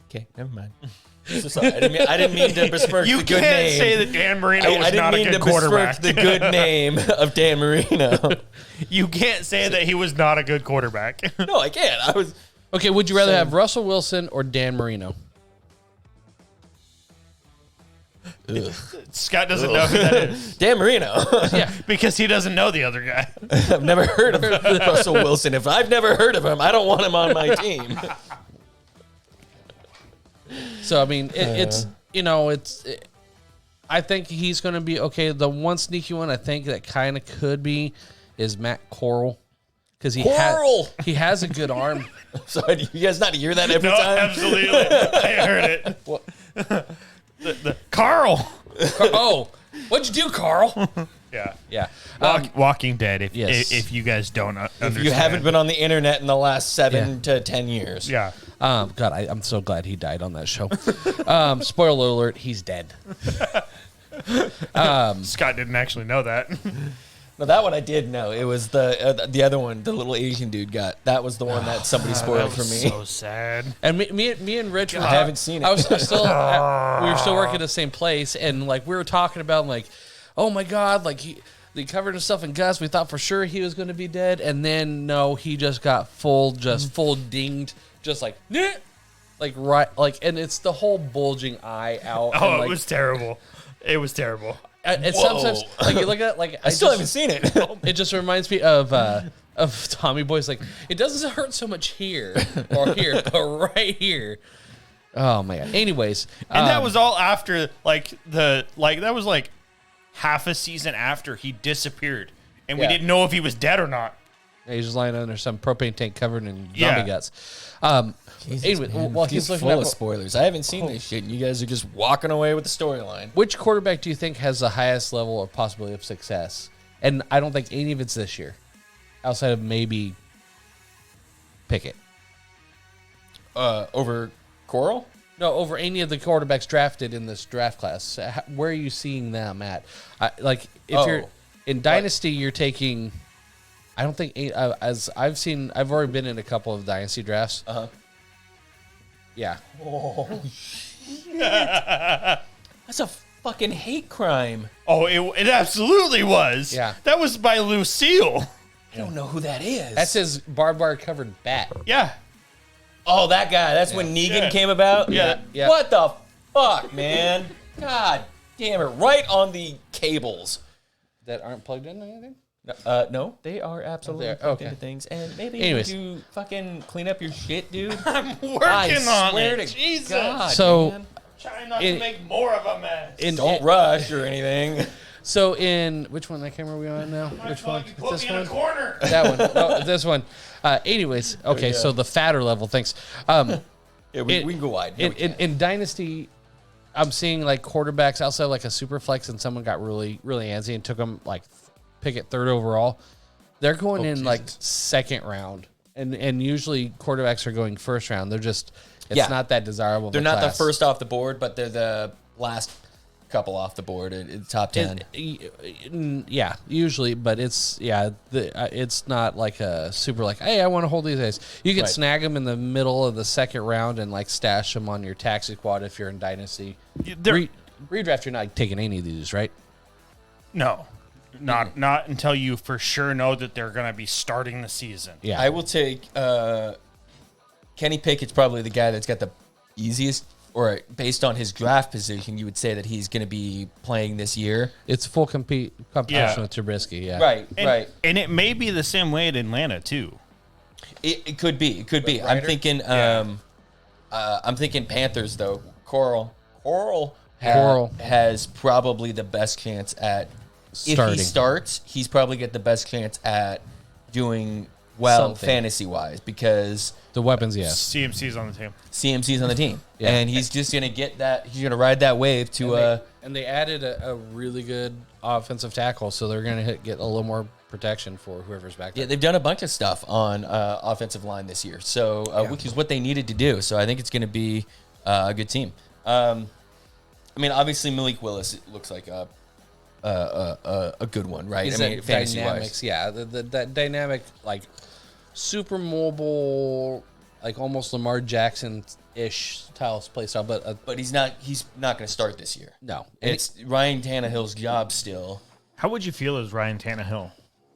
Okay, never mind. So sorry. I didn't mean to besmirch You the good can't name. say that Dan Marino was I didn't not a mean good to quarterback. besmirch the good name of Dan Marino. You can't say that he was not a good quarterback. No, I can't. I was. Okay, would you rather Same. have Russell Wilson or Dan Marino? Scott doesn't know who that is Dan Marino. Yeah. because he doesn't know the other guy. I've never heard of Russell Wilson. If I've never heard of him, I don't want him on my team. So I mean, I think he's going to be okay. The one sneaky one I think that kind of could be is Matt Corral because Corral! he has a good arm. Sorry, do you guys not hear that every No, time? absolutely. I heard it. The Carl. Oh, what'd you do, Carl? Yeah. Yeah. Walking Dead. Yes. If you guys don't understand. If you haven't been on the internet in the last 7 to 10 years. Yeah. God, I'm so glad he died on that show. Spoiler alert, he's dead. Scott didn't actually know that. No, that one I did know. It was the other one, the little Asian dude got. That was the one that somebody spoiled for me. So sad. And me and Rich were I haven't seen it. I was still we were still working at the same place, and like we were talking about like, oh my God, like he covered himself in guts. We thought for sure he was going to be dead, and then no, he just got full dinged, just like "Nyeh," like right, like, and it's the whole bulging eye out. Oh, and, it like, was terrible. It was terrible. And Whoa. sometimes like you look at like I still haven't seen it. It just reminds me of Tommy Boy's like, it doesn't hurt so much here or here, but right here. Oh man. Anyways, And that was all after that was like half a season after he disappeared, and we Yeah. didn't know if he was dead or not. he's just lying under some propane tank covered in zombie Yeah. guts. Jesus, Anyway, man. while He's he's looking full at of spoilers. I haven't seen this shit, and you guys are just walking away with the storyline. which quarterback do you think has the highest level of possibility of success? And I don't think any of it's this year, outside of maybe Pickett. Over Coral? No, over any of the quarterbacks drafted in this draft class. Where are you seeing them at? If you're in Dynasty, you're taking. I don't think as I've seen. I've already been in a couple of Dynasty drafts. Yeah. That's a fucking hate crime. Oh, it absolutely was. Yeah. That was by Lucille. I don't know who that is. That's his barbed wire covered bat. Yeah. Oh, that guy. That's when Negan Yeah. came about? Yeah. Yeah. What the fuck, man? God damn it. Right on the cables. That aren't plugged in or anything? No, they are absolutely They're- plugged okay. into things. And maybe Anyways. you fucking clean up your shit, dude. I'm working I on swear it. to Jesus. God, So- man. Trying not In- to make more of a mess. Don't rush or anything. So in which one? I can't remember where we on now. Which one? You put This me in one? a corner. That one. No, this one. Anyways, okay. So the fatter level. Thanks. Yeah, we It- can go wide. No, we can't. In Dynasty, I'm seeing like quarterbacks outside like a super flex, and someone got really antsy and took them like Pickett third overall. They're going in like second round, and usually quarterbacks are going first round. They're just it's not that desirable. in They're not class. the first off the board, but they're the last couple off the board in top 10. Yeah, usually, but it's not like a super like, hey, I want to hold these guys. You can Right. snag them in the middle of the second round and like stash them on your taxi squad if you're in Dynasty. Redraft, you're not taking any of these, right? No. Not until you for sure know that they're going to be starting the season. Yeah, I will take Kenny Pickett's probably the guy that's got the easiest, or based on his draft position, you would say that he's going to be playing this year. it's full competition Yeah. with Trubisky. Yeah, Right, And, right. And it may be the same way at Atlanta, too. It could be. It could be. I'm Ryder? thinking. I'm thinking Panthers though. Coral has probably the best chance at. If Starting. he starts, he's probably got the best chance at doing well Something. fantasy wise because The weapons, yes. CMC's on the team. CMC's on the team, Yeah. and he's just gonna get that. He's gonna ride that wave to. And they added a really good offensive tackle, so they're going to get a little more protection for whoever's back there. Yeah, they've done a bunch of stuff on offensive line this year, so which is what they needed to do. So I think it's going to be a good team. I mean, obviously Malik Willis looks like a good one, right? He's I mean, fantasy dynamics, wise, yeah. That dynamic, like super mobile, like almost Lamar Jackson-ish style play style, but he's not going to start this year. no, And it's Ryan Tannehill's job still How would you feel as Ryan Tannehill?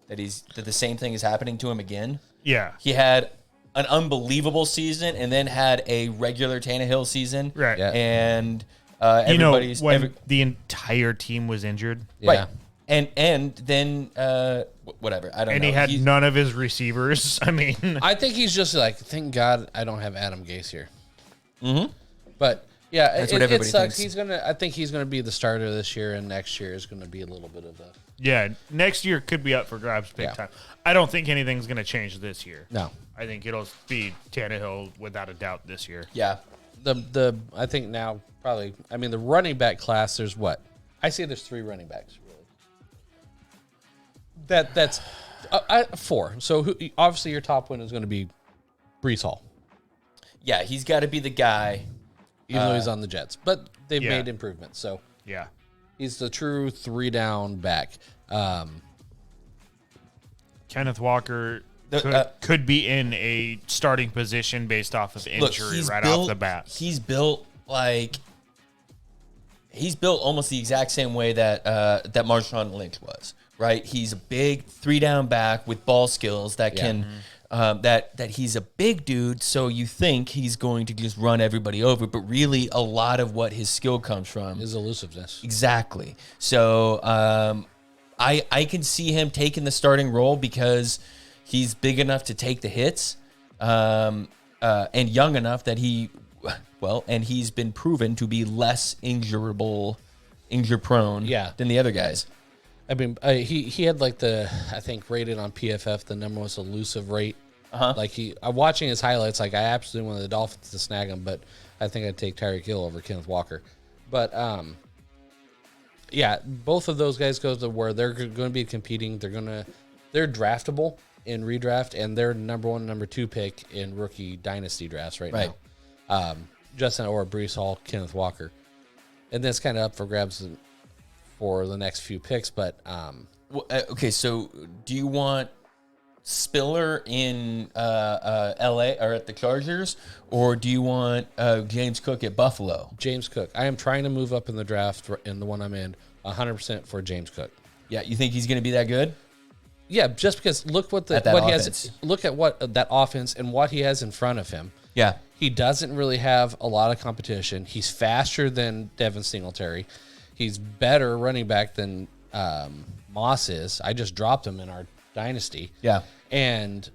that the same thing is happening to him again. Yeah. He had an unbelievable season and then had a regular Tannehill season. Right. Yeah. And You know, everybody's when the entire team was injured yeah. right. And then whatever. I don't know. and he had none of his receivers. I mean, I think he's just like, thank God I don't have Adam Gase here. Mm-hmm. But yeah, That's what it everybody sucks. thinks. I think he's gonna be the starter this year, and next year is gonna be a little bit of a yeah, next year could be up for grabs big time. I don't think anything's going to change this year. no. I think it'll be Tannehill without a doubt this year. Yeah. The I think now probably. I mean, the running back class. There's what I see. There's 3 running backs really. That's 4. So obviously your top one is going to be Brees Hall, Yeah, he's got to be the guy. even though he's on the Jets. But they've Yeah. made improvements. So Yeah. he's the true 3-down back. Kenneth Walker The- could be in a starting position based off of injury off the bat. He's built almost the exact same way that that Marshawn Lynch was, right? He's a big 3-down back with ball skills that can that he's a big dude, so you think he's going to just run everybody over, but really a lot of what his skill comes from His elusiveness. exactly. So I can see him taking the starting role because he's big enough to take the hits, and young enough that and he's been proven to be less injury prone than the other guys. I mean, he had like I think rated on PFF, the number was elusive rate. Like I'm watching his highlights. Like I absolutely wanted the Dolphins to snag him, but I think I'd take Tyreek Hill over Kenneth Walker. But yeah, both of those guys go to where they're going to be competing. They're draftable in redraft, and they're number 1, number 2 pick in rookie dynasty drafts right now. Justin or Brees Hall, Kenneth Walker, and that's kind of up for grabs for the next few picks. But Okay, so do you want Spiller in LA or at the Chargers, or do you want James Cook at Buffalo? James Cook, I am trying to move up in the draft in the one I'm in 100% for James Cook. Yeah, you think he's going to be that good? Yeah, just because look what he has. Look at what that offense and what he has in front of him. Yeah. He doesn't really have a lot of competition. He's faster than Devin Singletary. He's better running back than Moss is. I just dropped him in our dynasty. Yeah. And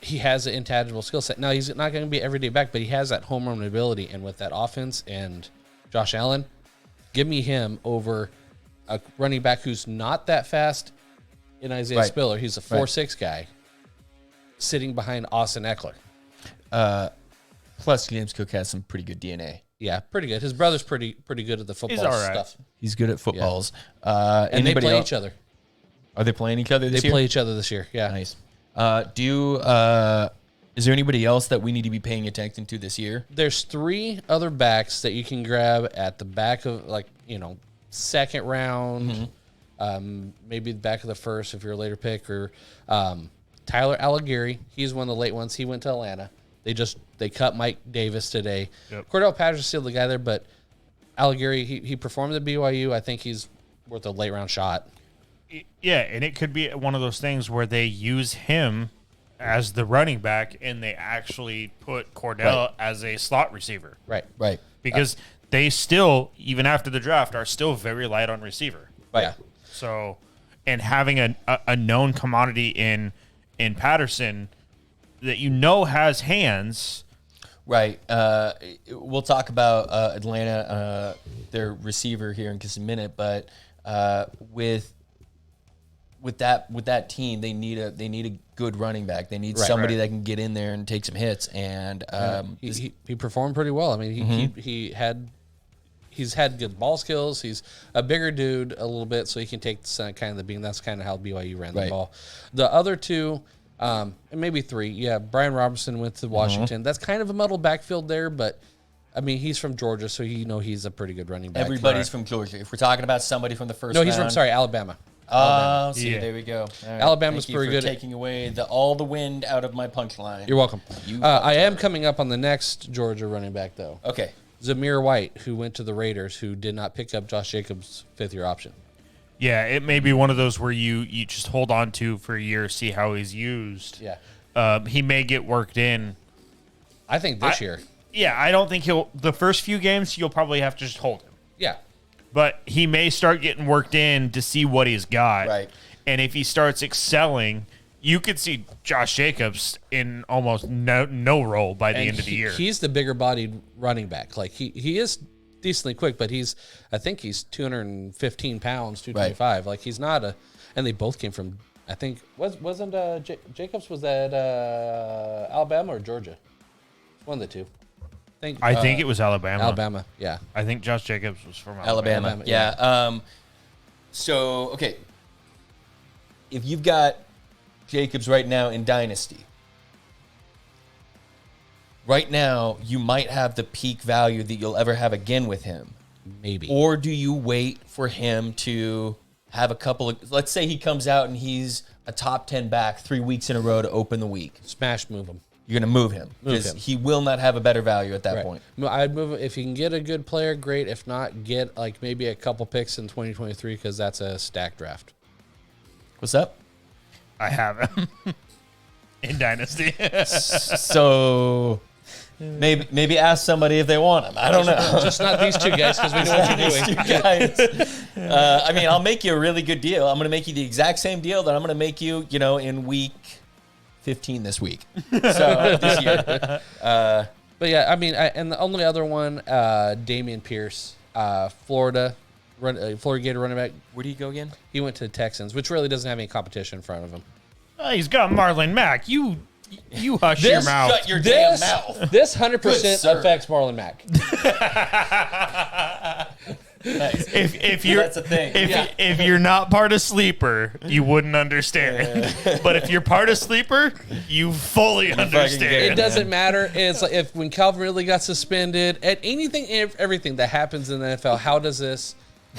he has an intangible skill set. Now, he's not going to be everyday back, but he has that home run ability. And with that offense and Josh Allen, give me him over a running back who's not that fast in Isaiah Spiller. He's a 4.6 guy sitting behind Austin Eckler. Plus, James Cook has some pretty good DNA. Yeah, pretty good. His brother's pretty good at the football all right. stuff. He's good at footballs. And they play each other. Are they playing each other this year? They play each other this year. Yeah. Nice. Is there anybody else that we need to be paying attention to this year? There's 3 other backs that you can grab at the back of, second round, maybe the back of the first if you're a later pick, or Tyler Algieri. He's one of the late ones. He went to Atlanta. They cut Mike Davis today. Yep. Cordell Patterson's still the guy there, but Algieri, he performed at BYU. I think he's worth a late round shot. Yeah, and it could be one of those things where they use him as the running back and they actually put Cordell as a slot receiver. Right. Right. Because they still, even after the draft, are still very light on receiver. Right. Yeah. So, and having a known commodity in Patterson that has hands. Right. We'll talk about Atlanta, their receiver here in just a minute, but with that team, they need a good running back. They need somebody that can get in there and take some hits. And He performed pretty well. I mean, he he's had good ball skills. He's a bigger dude a little bit, so he can take kind of the beam. That's kind of how BYU ran the ball. The other two, and maybe three, Brian Robertson went to Washington. That's kind of a muddled backfield there, but I mean, he's from Georgia, so he's a pretty good running back. Everybody's from Georgia. If we're talking about somebody from the first No, round. he's from, Alabama. Oh, see, there we go. All right. Alabama's Thank you pretty for good. taking away all the wind out of my punchline. You're welcome. I am coming up on the next Georgia running back, though. Okay. Zamir White, who went to the Raiders, who did not pick up Josh Jacobs' fifth-year option. Yeah, it may be one of those where you just hold on to for a year, see how he's used. Yeah. He may get worked in. I think this year. Yeah, I don't think the first few games, you'll probably have to just hold him. Yeah. But he may start getting worked in to see what he's got. Right. And if he starts excelling, you could see Josh Jacobs in almost no role by the end of the year. He's the bigger bodied running back. Like he is decently quick, but I think he's 215 pounds, 225. Right. Like he's not and they both came from, I think, wasn't Jacobs, was that Alabama or Georgia? One of the two. I think it was Alabama. Alabama, yeah. I think Josh Jacobs was from Alabama. Yeah. So, okay. If you've got Jacobs right now in Dynasty, right now you might have the peak value that you'll ever have again with him. Maybe. Or do you wait for him to have a couple of, let's say he comes out and he's a top 10 back 3 weeks in a row to open the week. Smash move him. You're going to move him because he will not have a better value at that point. I'd move him. If you can get a good player, great. If not, get like maybe a couple picks in 2023 because that's a stack draft. What's up? I have him in Dynasty. So maybe ask somebody if they want him. I don't know. Just not these two guys because we know what you're doing. These two guys. I mean, I'll make you a really good deal. I'm going to make you the exact same deal that I'm going to make you, in week 15 this week. So this year. But yeah, I mean, and the only other one, Damian Pierce, Florida Gator running back. Where do you go again? He went to the Texans, which really doesn't have any competition in front of him. He's got Marlon Mack. You hush your mouth. Shut your damn mouth. This 100% affects Marlon Mack. Nice. If you're That's a thing. If you're not part of Sleeper, you wouldn't understand. But if you're part of Sleeper, you fully understand. It doesn't matter. It's like when Calvin Ridley got suspended, and everything that happens in the NFL, how does this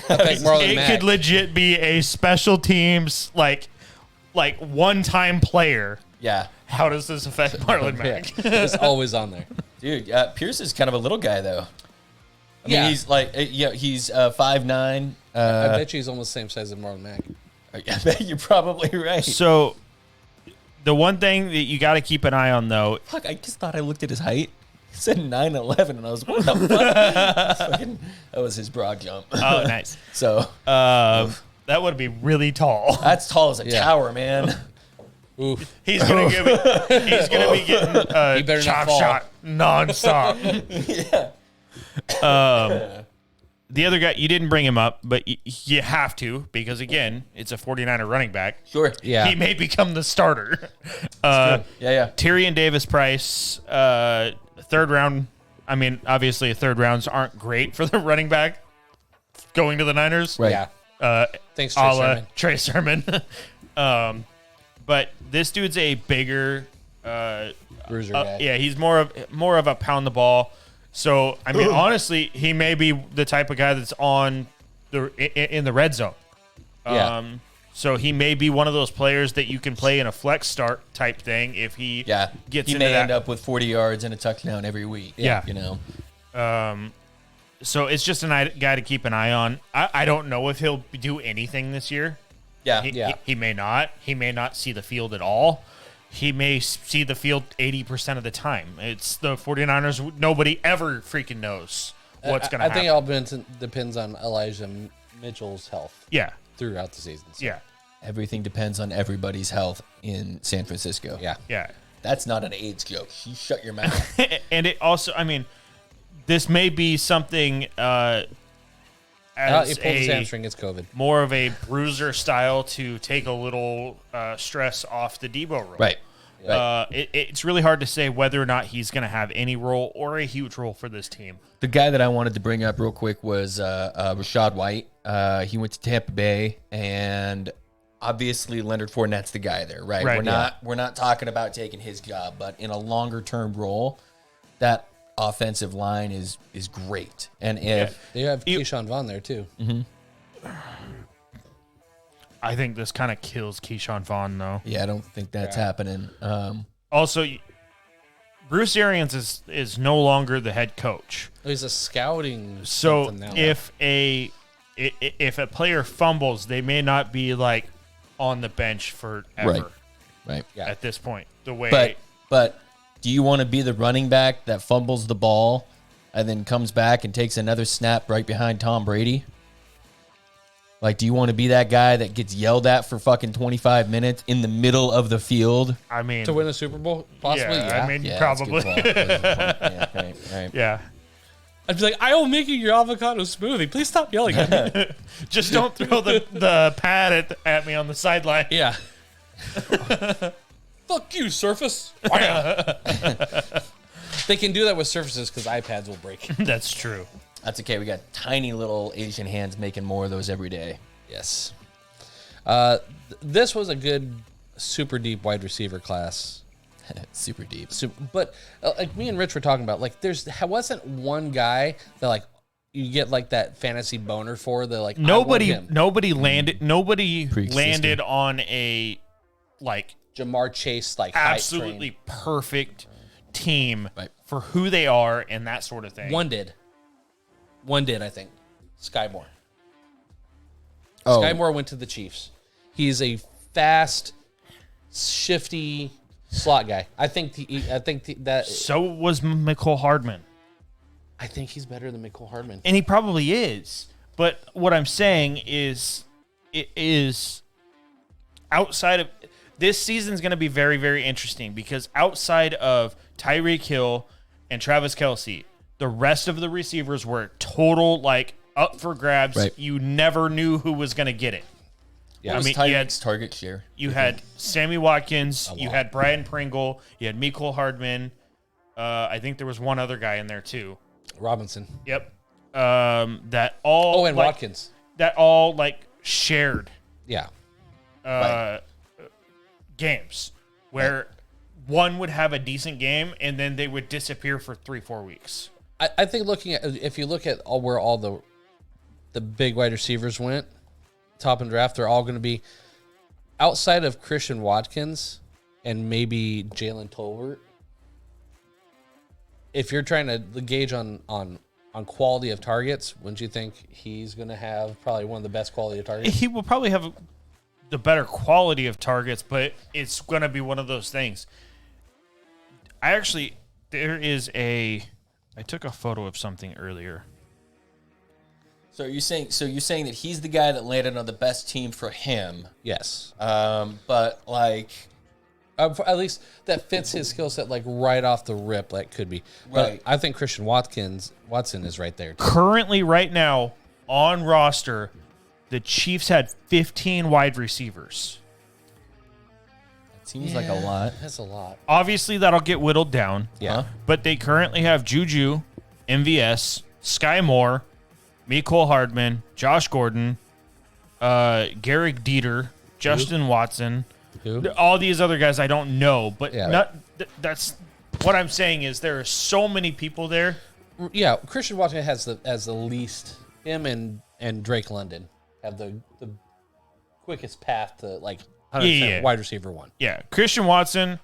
affect Marlon Mack? It could legit be a special teams like one-time player. Yeah. How does this affect Marlon Mack? It's always on there. Dude, Pierce is kind of a little guy, though. I mean, he's like, he's 5'9". I bet you he's almost the same size as Marlon Mack. I bet you're probably right. So, the one thing that you got to keep an eye on, though. Fuck, I just thought I looked at his height. He said 9'11", and I was, what the fuck? That was his broad jump. Oh, nice. So, that would be really tall. that's tall as a tower, man. Oof. He's gonna be getting a chop shot nonstop. Yeah. The other guy, you didn't bring him up, but you have to because again, it's a 49er running back. Sure. Yeah. He may become the starter. Yeah. Tyrion Davis-Price, third round. I mean, obviously, third rounds aren't great for the running back going to the Niners. Right. Yeah. Thanks, Trey Sermon. But this dude's a bigger bruiser guy. Yeah, he's more of a pound the ball. So I mean, honestly, he may be the type of guy that's in the red zone. Yeah. So he may be one of those players that you can play in a flex start type thing if he gets he into may that. end up with 40 yards and a touchdown every week. Yeah. So it's just a guy to keep an eye on. I don't know if he'll do anything this year. Yeah. He may not. He may not see the field at all. He may see the field 80% of the time. It's the 49ers. Nobody ever freaking knows what's going to happen. I think it all depends on Elijah Mitchell's health. Yeah. Throughout the season. So. Yeah. Everything depends on everybody's health in San Francisco. Yeah. Yeah. That's not an AIDS joke. You shut your mouth. And it also, I mean, this may be something He pulled his hamstring. It's COVID. More of a bruiser style to take a little stress off the Debo role. Right. It's really hard to say whether or not he's going to have any role or a huge role for this team. The guy that I wanted to bring up real quick was Rashad White. He went to Tampa Bay, and obviously Leonard Fournette's the guy there, right? We're not talking about taking his job, but in a longer term role, that offensive line is great. And if They have Keyshawn Vaughn there too. I think this kind of kills Keyshawn Vaughn, though. I don't think that's happening. Also, Bruce Arians is no longer the head coach. He's a scouting. So something now. if a player fumbles, they may not be like on the bench forever. Right. At this point, the way. But do you want to be the running back that fumbles the ball and then comes back and takes another snap right behind Tom Brady? Like, do you want to be that guy that gets yelled at for fucking 25 minutes in the middle of the field? I mean, to win a Super Bowl, possibly. Yeah, I mean, Yeah, probably. that's a good point. Yeah, right. Yeah. I'd be like, I will make you your avocado smoothie. Please stop yelling at me. Just don't throw the pad at me on the sideline. Yeah. Fuck you, Surface. They can do that with Surfaces because iPads will break. That's true. That's okay. We got tiny little Asian hands making more of those every day. Yes. This was a good, super deep wide receiver class. Super deep. But like me and Rich were talking about, like there wasn't one guy that like you get like that fantasy boner for the like Nobody Pre-existing. landed on a like Jamar Chase like absolutely perfect team Right. for who they are and that sort of thing. One did, I think. Sky Moore. Oh, Sky Moore went to the Chiefs. He's a fast, shifty slot guy. I think So was Mecole Hardman. I think he's better than Mecole Hardman. And he probably is. But what I'm saying is it is outside of this season's going to be very, very interesting because outside of Tyreek Hill and Travis Kelce, the rest of the receivers were total like up for grabs. Right. You never knew who was going to get it. Yeah, what was I mean, Tyreek's target share? You had Sammy Watkins, you had Brian Pringle, you had Mecole Hardman. I think there was one other guy in there too. Robinson. Yep. That all and like, Watkins. That all like shared Yeah. games where one would have a decent game and then they would disappear for 3-4 weeks. I think if you look at where all the big wide receivers went, top and draft, they're all going to be outside of Christian Watkins and maybe Jalen Tolbert. If you're trying to gauge on quality of targets, wouldn't you think he's going to have probably one of the best quality of targets? He will probably have the better quality of targets, but it's going to be one of those things. I took a photo of something earlier. So you're saying that he's the guy that landed on the best team for him. Yes. But like At least that fits his skill set, like right off the rip. That could be. But Right. I think Christian Watson is right there too. Currently, right now, on roster, the Chiefs had 15 wide receivers. it seems like a lot. That's a lot. Obviously, that'll get whittled down. Yeah. Huh? But they currently have Juju, MVS, Sky Moore, Mecole Hardman, Josh Gordon, Garrick Dieter, Justin Watson. Who? All these other guys I don't know, but Yeah. that's what I'm saying is there are so many people there. Yeah, Christian Watson has the least. Him and Drake London have the quickest path to like 100% Yeah. wide receiver one. Yeah, Christian Watson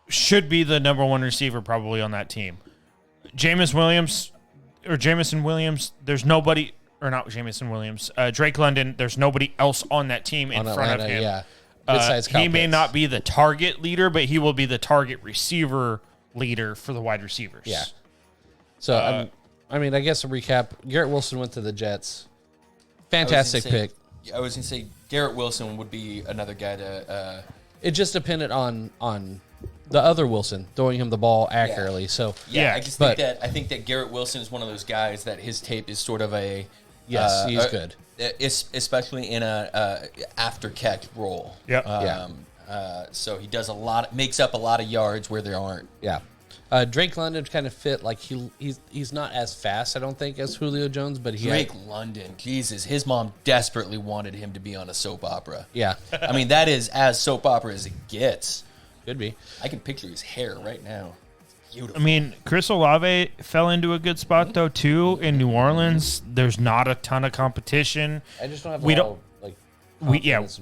should be the number one receiver probably on that team. Jameson Williams, there's nobody, or not Jameson Williams, Drake London, there's nobody else on that team in On front Atlanta, of him. yeah. Besides Kyle he may Pitts. not be the target leader, but he will be the target receiver leader for the wide receivers. Yeah. So I mean, I guess a recap. Garrett Wilson went to the Jets. Fantastic pick. I was gonna say Garrett Wilson would be another guy to. It just depended on the other Wilson throwing him the ball accurately. So Yeah, I just but- think I think that Garrett Wilson is one of those guys that his tape is sort of a. Yes, he's good. Especially in a after catch role. Yep. Yeah. So he does makes up a lot of yards where there aren't. Yeah. Drake London kind of fit like he's not as fast, I don't think, as Julio Jones, but Drake London, Jesus, his mom desperately wanted him to be on a soap opera. Yeah. I mean, that is as soap opera as it gets. Could be. I can picture his hair right now. Beautiful. I mean, Chris Olave fell into a good spot though too in New Orleans. There's not a ton of competition. I just don't have Jameis.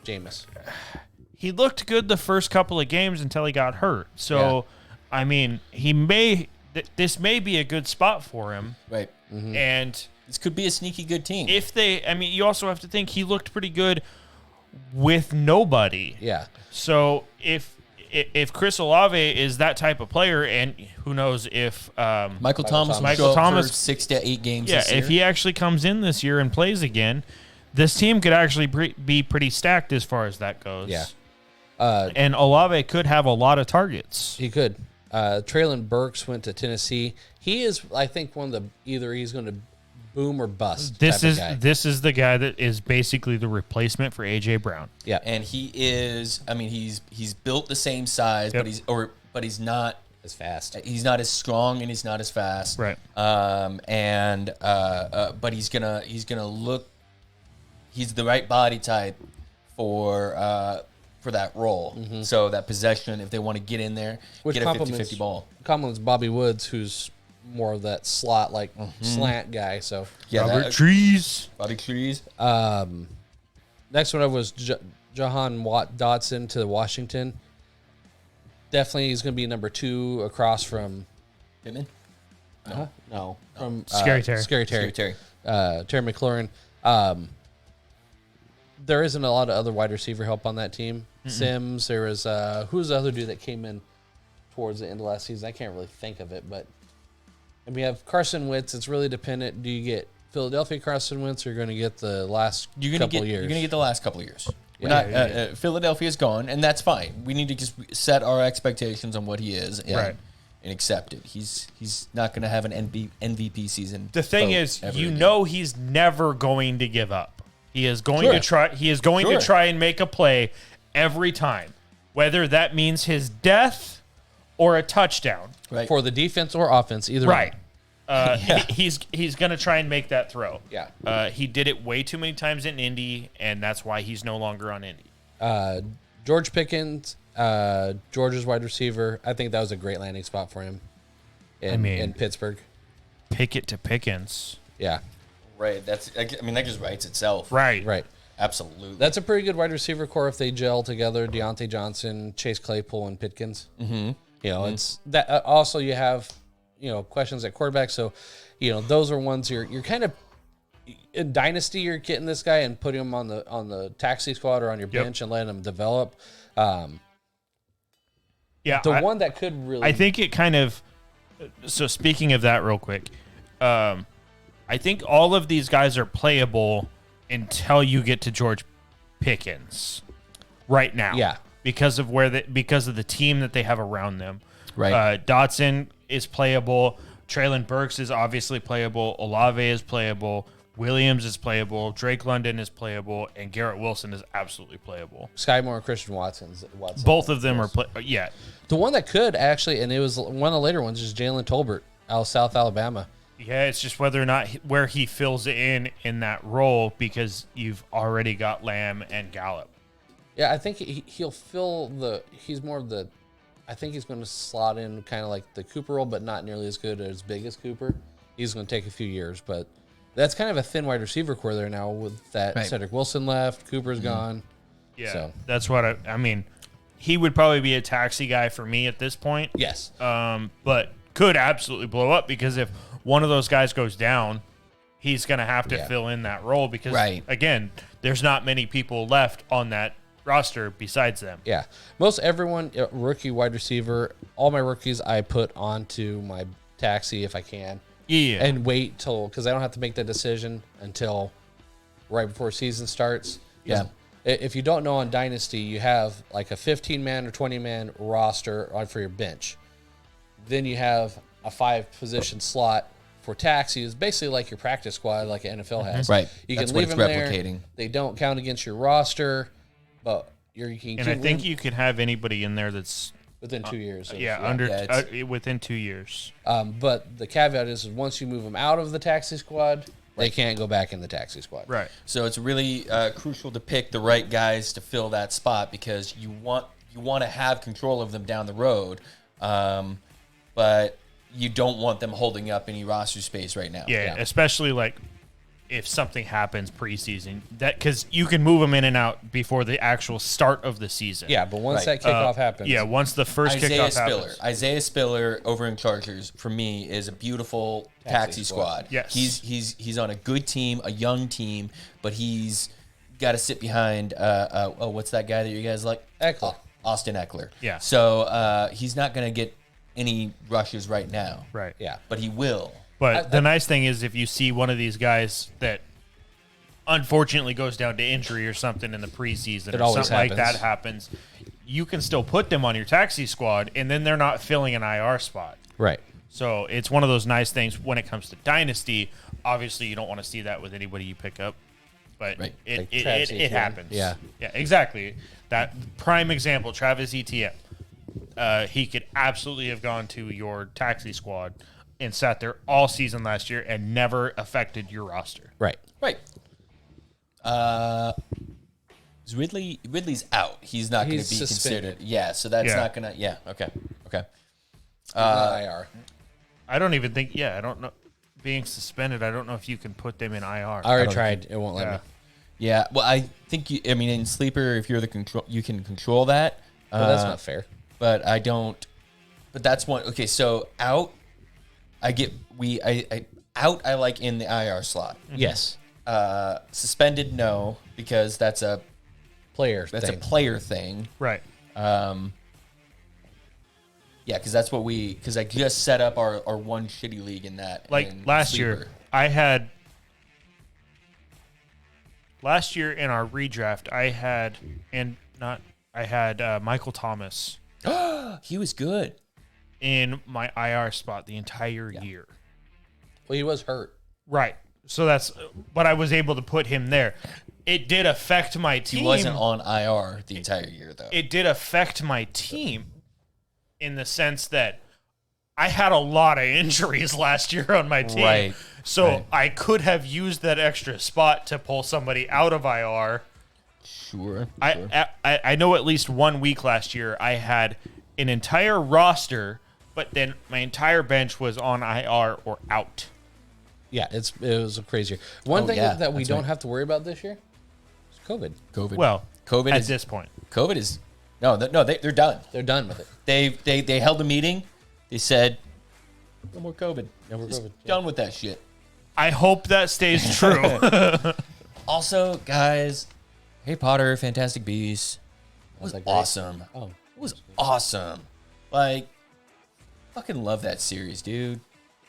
Jameis. He looked good the first couple of games until he got hurt. So, I mean, this may be a good spot for him. Right. Mm-hmm. And this could be a sneaky good team. You also have to think he looked pretty good with nobody. Yeah. So if Chris Olave is that type of player, and who knows if Michael Thomas for 6 to 8 games this year. If he actually comes in this year and plays again, this team could actually be pretty stacked as far as that goes. Yeah. And Olave could have a lot of targets. He could. Traylon Burks went to Tennessee. He is, I think, one of the either he's going to boom or bust. This is the guy that is basically the replacement for AJ Brown. Yeah, and he is. I mean, he's built the same size, yep. but he's not as fast. He's not as strong and he's not as fast. Right. But he's gonna look. He's the right body type for that role. Mm-hmm. So that possession, if they want to get in there, get a 50-50 ball. Compliments Bobby Woods, who's more of that slot, slant guy. So Robert Trees. Bobby Trees. Next one up was Jahan Dotson to Washington. Definitely he's going to be number 2 across from Pittman? No. From Scary Terry. Terry McLaurin. There isn't a lot of other wide receiver help on that team. Mm-mm. Sims, there was who's the other dude that came in towards the end of last season? I can't really think of it, but and we have Carson Wentz. It's really dependent. Do you get Philadelphia Carson Wentz, or you're going to get the last couple years? You're going to get the last couple of years. Philadelphia's gone, and that's fine. We need to just set our expectations on what he is and accept it. He's not going to have an MVP season. The thing is, he's never going to give up. He is going to try. He is going to try and make a play every time, whether that means his death or a touchdown. Right. For the defense or offense, either way. He's going to try and make that throw. Yeah. He did it way too many times in Indy, and that's why he's no longer on Indy. George Pickens, Georgia's wide receiver. I think that was a great landing spot for him in Pittsburgh. Pickett to Pickens. Yeah. Right. That just writes itself. Right. Absolutely. That's a pretty good wide receiver core if they gel together. Deontay Johnson, Chase Claypool, and Pitkins. Mm-hmm. It's that. Also, you have questions at quarterback. So, those are ones you're kind of in dynasty. You're getting this guy and putting him on the taxi squad or on your bench and letting him develop. One that could really. I think it kind of. So speaking of that, real quick. I think all of these guys are playable until you get to George Pickens right now. Yeah. Because of the team that they have around them. Right. Dotson is playable. Traylon Burks is obviously playable. Olave is playable. Williams is playable. Drake London is playable. And Garrett Wilson is absolutely playable. Sky Moore and Christian Watson. Both of them are The one that could actually, and it was one of the later ones, is Jalen Tolbert out of South Alabama. Yeah, it's just whether or not where he fills in that role, because you've already got Lamb and Gallup. Yeah, I think he'll fill he's more of the, I think he's going to slot in kind of like the Cooper role, but not nearly as good as big as Cooper. He's going to take a few years, but that's kind of a thin wide receiver core there now with that Cedric Wilson left, Cooper's gone. Yeah, so that's what I mean. He would probably be a taxi guy for me at this point. Yes. But could absolutely blow up, because if one of those guys goes down, he's going to have to fill in that role, because, again, there's not many people left on that roster besides them. Yeah. Most everyone, rookie wide receiver, all my rookies I put onto my taxi if I can. Yeah. And wait because I don't have to make that decision until right before season starts. Yeah. If you don't know, on Dynasty, you have like a 15-man or 20-man roster for your bench. Then you have a 5-position slot for taxis, basically like your practice squad, like an NFL has. Right. You That's can leave what them it's replicating. there. They don't count against your roster, but You can And I think you can have anybody in there that's within 2 years. Within 2 years. But the caveat is once you move them out of the taxi squad, they can't go back in the taxi squad. Right. So it's really crucial to pick the right guys to fill that spot because you want to have control of them down the road, but you don't want them holding up any roster space right now. Yeah. Especially like if something happens preseason, that because you can move them in and out before the actual start of the season. Yeah, but once that kickoff happens, once the first kickoff happens. Isaiah Spiller over in Chargers for me is a beautiful taxi squad. Yes, he's on a good team, a young team, but he's got to sit behind. What's that guy that you guys like? Eckler. Austin Eckler. Yeah. So he's not going to get any rushes right now. Right. Yeah. But he will. But the nice thing is if you see one of these guys that unfortunately goes down to injury or something in the preseason or something like that happens, you can still put them on your taxi squad, and then they're not filling an IR spot. Right. So it's one of those nice things when it comes to Dynasty. Obviously, you don't want to see that with anybody you pick up, but it happens. Yeah. Yeah, exactly. That prime example, Travis Etienne. He could absolutely have gone to your taxi squad and sat there all season last year and never affected your roster. Right. Right. Ridley's out. He's not going to be considered. Yeah, so that's not going to. Yeah, okay. IR. I don't even think. Yeah, I don't know. Being suspended, I don't know if you can put them in IR. I already tried. It won't let me. Yeah, well, I think in Sleeper, if you're the control, you can control that. Well, that's not fair. But I don't. But that's one. Okay, so out. I like in the IR slot. Yes. Suspended, no, because that's a player thing. Right. Yeah, because that's what because I just set up our one shitty league in that. Like last year in our redraft, I had Michael Thomas. He was good in my IR spot the entire year. Well, he was hurt. Right. So but I was able to put him there. It did affect my team. He wasn't on IR the entire year, though. It did affect my team in the sense that I had a lot of injuries last year on my team. Right. So I could have used that extra spot to pull somebody out of IR. Sure. I know at least 1 week last year I had an entire roster, but then my entire bench was on IR or out. Yeah, it was a crazy year. One thing that we don't have to worry about this year is COVID. Well, COVID at this point. COVID is they're done. They're done with it. They held a meeting. They said no more COVID. No more COVID. Done with that shit. I hope that stays true. Also, guys, Harry Potter, Fantastic Beasts was awesome. Oh, it was awesome. Like, fucking love that series, dude.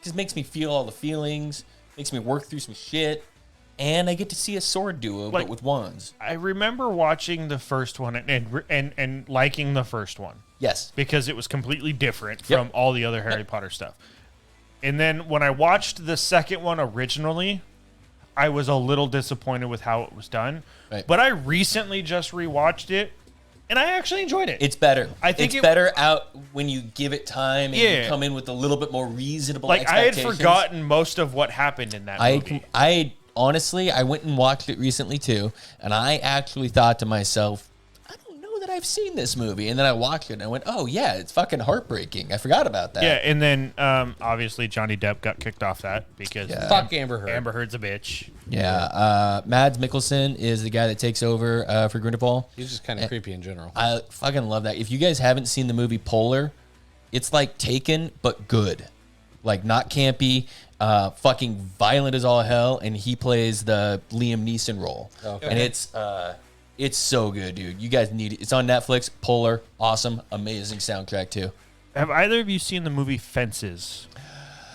Just makes me feel all the feelings, makes me work through some shit, and I get to see a sword duo, but with wands. I remember watching the first one and liking the first one. Yes. Because it was completely different from all the other Harry Potter stuff. And then when I watched the second one originally, I was a little disappointed with how it was done. Right. But I recently just rewatched it, and I actually enjoyed it. It's better. I think it's better out when you give it time and you come in with a little bit more reasonable expectations. I had forgotten most of what happened in that movie. Honestly, I went and watched it recently too, and I actually thought to myself, I don't know that I've seen this movie. And then I watched it and I went, oh yeah, it's fucking heartbreaking. I forgot about that. Yeah, and then obviously Johnny Depp got kicked off that because fuck Amber Heard. Amber Heard's a bitch. Yeah, Mads Mikkelsen is the guy that takes over for Grindelwald. He's just kind of creepy in general. I fucking love that. If you guys haven't seen the movie Polar, it's like Taken, but good. Like, not campy, fucking violent as all hell, and he plays the Liam Neeson role. Okay. And it's so good, dude. You guys need it. It's on Netflix. Polar, awesome, amazing soundtrack, too. Have either of you seen the movie Fences?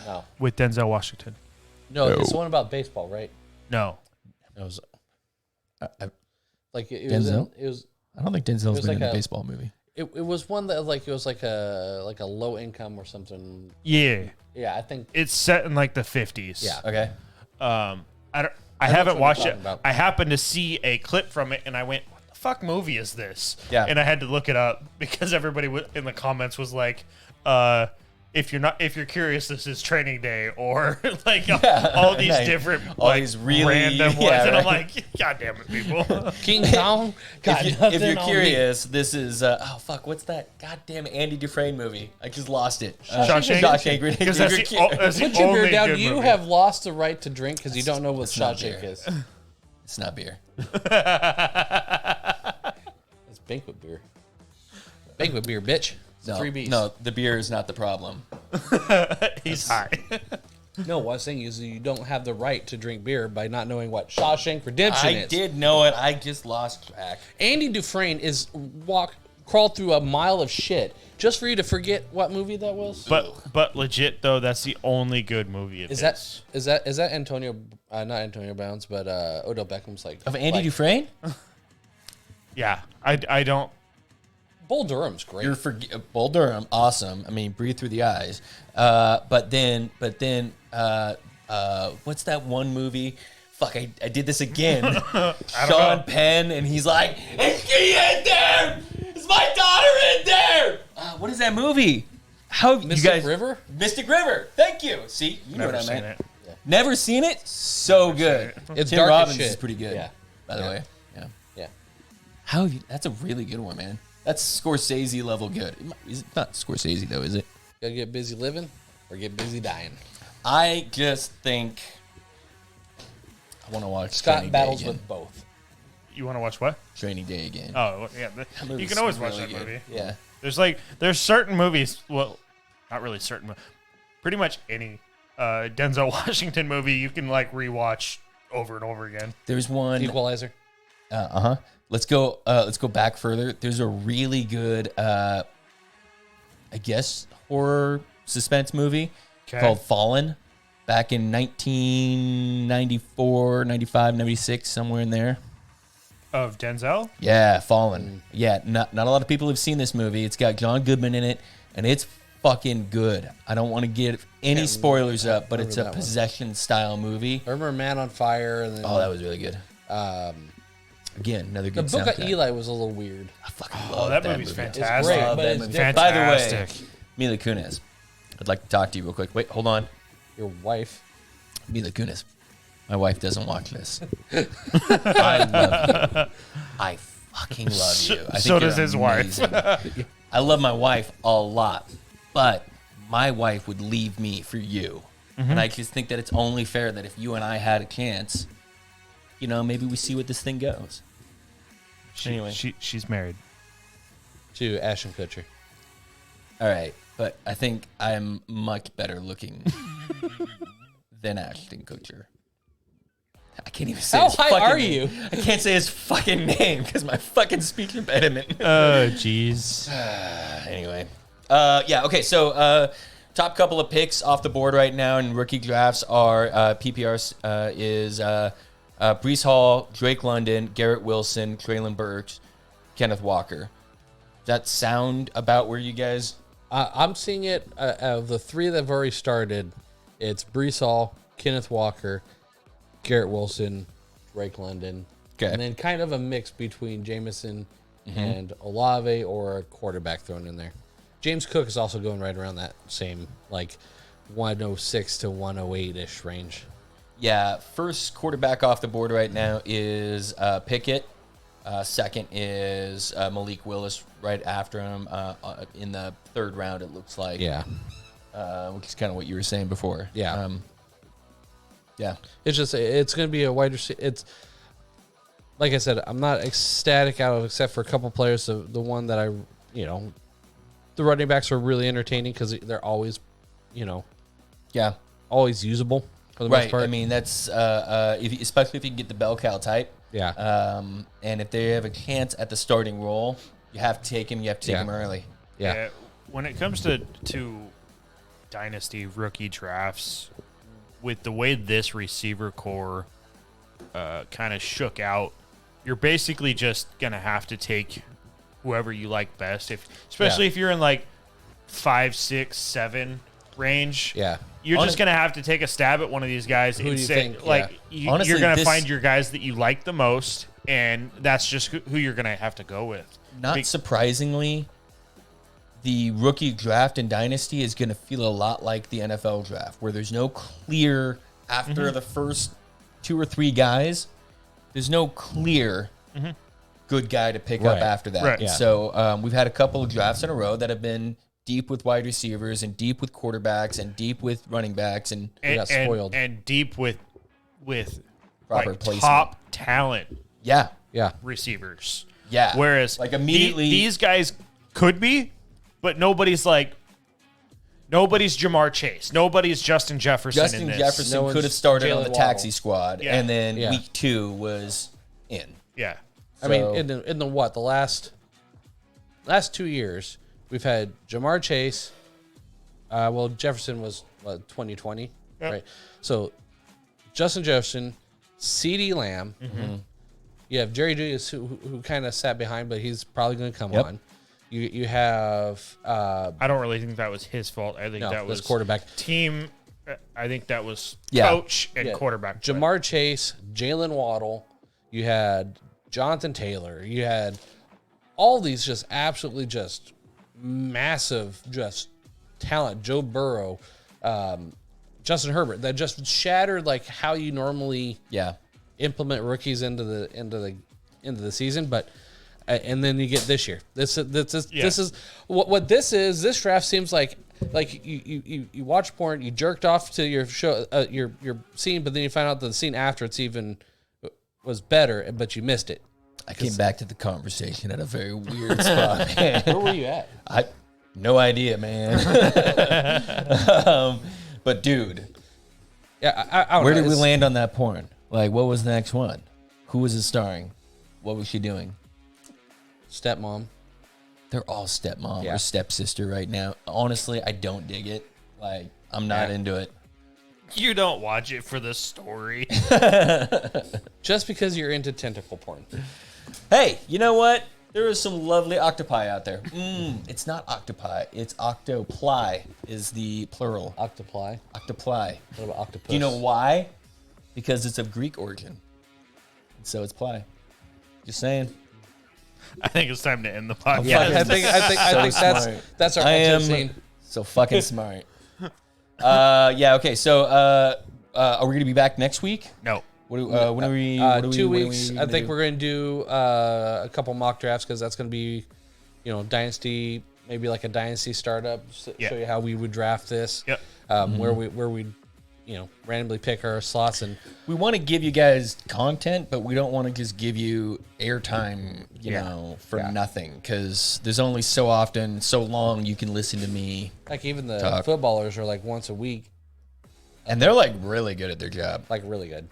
No. With Denzel Washington? No, it's the one about baseball, right? No. It was Denzel? I don't think Denzel's been in a baseball movie. It was one that it was like a low income or something. Yeah. Yeah, I think it's set in like the 50s. Yeah. Okay. I haven't watched it. I happened to see a clip from it and I went, what the fuck movie is this? Yeah. And I had to look it up because everybody in the comments was like, if you're curious, this is Training Day, or like all these nice. different All like these really- random ones, yeah, and I'm right. like, God damn it, people. King Kong. Got If nothing you're on curious, this is what's that goddamn Andy Dufresne movie? I just lost it. Shawshank? Because that's If the, you're that's the Me. Put your beer only down. good You movie. have lost the right to drink because you don't know what not Shawshank beer. is. It's not beer. It's banquet beer. Banquet beer, bitch. It's No, 3 Bs. no, the beer is not the problem. He's high. No, what I'm saying is you don't have the right to drink beer by not knowing what Shawshank Redemption I is. did know it. I just lost track. Andy Dufresne is crawled through a mile of shit just for you to forget what movie that was. But legit though, that's the only good movie of Is his. that Antonio? Not Antonio Brown's, but Odell Beckham's like Of Andy Dufresne? Yeah, I don't. Bull Durham's great. You're Bull Durham, awesome. I mean, breathe through the eyes. But then, what's that one movie? Fuck, I did this again. Sean Penn, and he's like, "Is she in there? Is my daughter in there?" What is that movie? How you Mystic guys? River? Mystic River. Thank you. See, you know Never what I seen meant. it. Never seen it? So good. It's Tim dark as Robbins shit. is pretty good. Yeah. By the Yeah. way. Yeah. Yeah. That's a really good one, man. That's Scorsese level good. It's not Scorsese though, is it? Gotta get busy living or get busy dying. I just think I want to watch Scott Training battles Day again. with both. You want to watch what? Training Day again. Oh yeah, you movie's can always watch really that good. movie. Yeah. There's certain movies. Well, not really certain. Pretty much any Denzel Washington movie you can like rewatch over and over again. There's one. Equalizer. Let's go back further. There's a really good, I guess, horror suspense movie called Fallen, back in 1994, 95, 96, somewhere in there. Of Denzel. Yeah, Fallen. Yeah, not a lot of people have seen this movie. It's got John Goodman in it, and it's fucking good. I don't want to get any spoilers up, but it's a possession-style movie. I remember Man on Fire. And then, Oh, that was really good. Again, another the good Book of soundtrack. Eli was a little weird. I fucking love that that movie's movie. fantastic. great, Love but that it's movie. different. By the way, Fantastic. Mila Kunis, I'd like to talk to you real quick. Wait, hold on. Your wife. Mila Kunis. My wife doesn't watch this. I love you. I fucking love you. I think So does you're his wife. amazing. I love my wife a lot, but my wife would leave me for you. And I just think that it's only fair that if you and I had a chance, maybe we see what this thing goes. Anyway. She's married. To Ashton Kutcher. All right, but I think I'm much better looking than Ashton Kutcher. I can't even say How his high fucking are name. you? I can't say his fucking name because my fucking speech impediment. Oh jeez. Anyway, yeah. Okay, so top couple of picks off the board right now in rookie drafts are PPR is Breece Hall, Drake London, Garrett Wilson, Traylon Burks, Kenneth Walker. Does that sound about where you guys? I'm seeing it of the three that have already started. It's Breece Hall, Kenneth Walker, Garrett Wilson, Drake London. Okay. And then kind of a mix between Jameson and Olave or a quarterback thrown in there. James Cook is also going right around that same, like, 106 to 108-ish range. Yeah, first quarterback off the board right now is Pickett. Second is Malik Willis right after him in the third round, it looks like. Yeah. Which is kind of what you were saying before. Yeah. Yeah. It's just, it's going to be a wide receiver. It's, like I said, I'm not ecstatic out of except for a couple players. The one that the running backs are really entertaining because they're always, Yeah. always usable for the most Right. part. I mean, that's especially if you can get the bell cow type. Yeah. And if they have a chance at the starting role, you have to take him. You have to take him early. Yeah. When it comes to dynasty rookie drafts, with the way this receiver core kind of shook out, you're basically just gonna have to take whoever you like best. Especially if you're in like 5, 6, 7 range. Yeah. You're just gonna have to take a stab at one of these guys Who and do you say, think? like, Honestly, you're gonna this- find your guys that you like the most and that's just who you're going to have to go with. Not surprisingly, the rookie draft in Dynasty is going to feel a lot like the NFL draft, where there's no clear, after the first 2 or 3 guys, there's no clear good guy to pick up after that. Right. Yeah. So we've had a couple of drafts in a row that have been deep with wide receivers and deep with quarterbacks and deep with running backs, and we got spoiled. And deep with proper like placement. top talent Yeah. receivers. Yeah. Whereas like immediately these guys could be, but nobody's Jamar Chase. Nobody's Justin Jefferson in Justin this. Jefferson No could have one's started on Jalen the Waddle. taxi squad, Yeah. and then Yeah. week 2 was in. Yeah. I mean, in the what? The last 2 years, we've had Jamar Chase. Jefferson was 2020, Yep. right? So Justin Jefferson, CeeDee Lamb. You have Jerry Julius, who kind of sat behind, but he's probably going to come on. You have I don't really think that was his fault. I think that was quarterback. team. I think that was Yeah. coach and quarterback. Jamar Chase, Jalen Waddle. You had Jonathan Taylor. You had all these just absolutely just massive just talent. Joe Burrow, Justin Herbert, that just shattered like how you normally implement rookies into the season. But and then you get this year. This is what this is. This draft seems like you watch porn, you jerked off to your show, your scene, but then you find out that the scene after it's even was better, but you missed it. I came back to the conversation at a very weird spot, man. Where were you at? No idea, man. But dude, Yeah, I don't where know. did we It's- land on that porn? Like, what was the next one? Who was it starring? What was she doing? Stepmom. They're all stepmom Yeah. or stepsister right now. Honestly, I don't dig it. Like, I'm not into it. You don't watch it for the story. Just because you're into tentacle porn. Hey, you know what? There is some lovely octopi out there. It's not octopi. It's octoply is the plural. Octoply. Octoply. What about octopus? Do you know why? Because it's of Greek origin. So it's ply. Just saying. I think it's time to end the podcast. Yeah, I think smart. that's our I am ultimate scene. so fucking smart. Yeah, okay. So are we going to be back next week? No. When are we? 2 weeks. I think we're going to do a couple mock drafts because that's going to be, dynasty, maybe like a dynasty startup. Show you how we would draft this. Yep. Where we randomly pick our slots, and We want to give you guys content, but we don't want to just give you airtime, for nothing. Because there's only so long you can listen to me, like even the Talk. footballers are like once a week, and they're like really good at their job, like really good.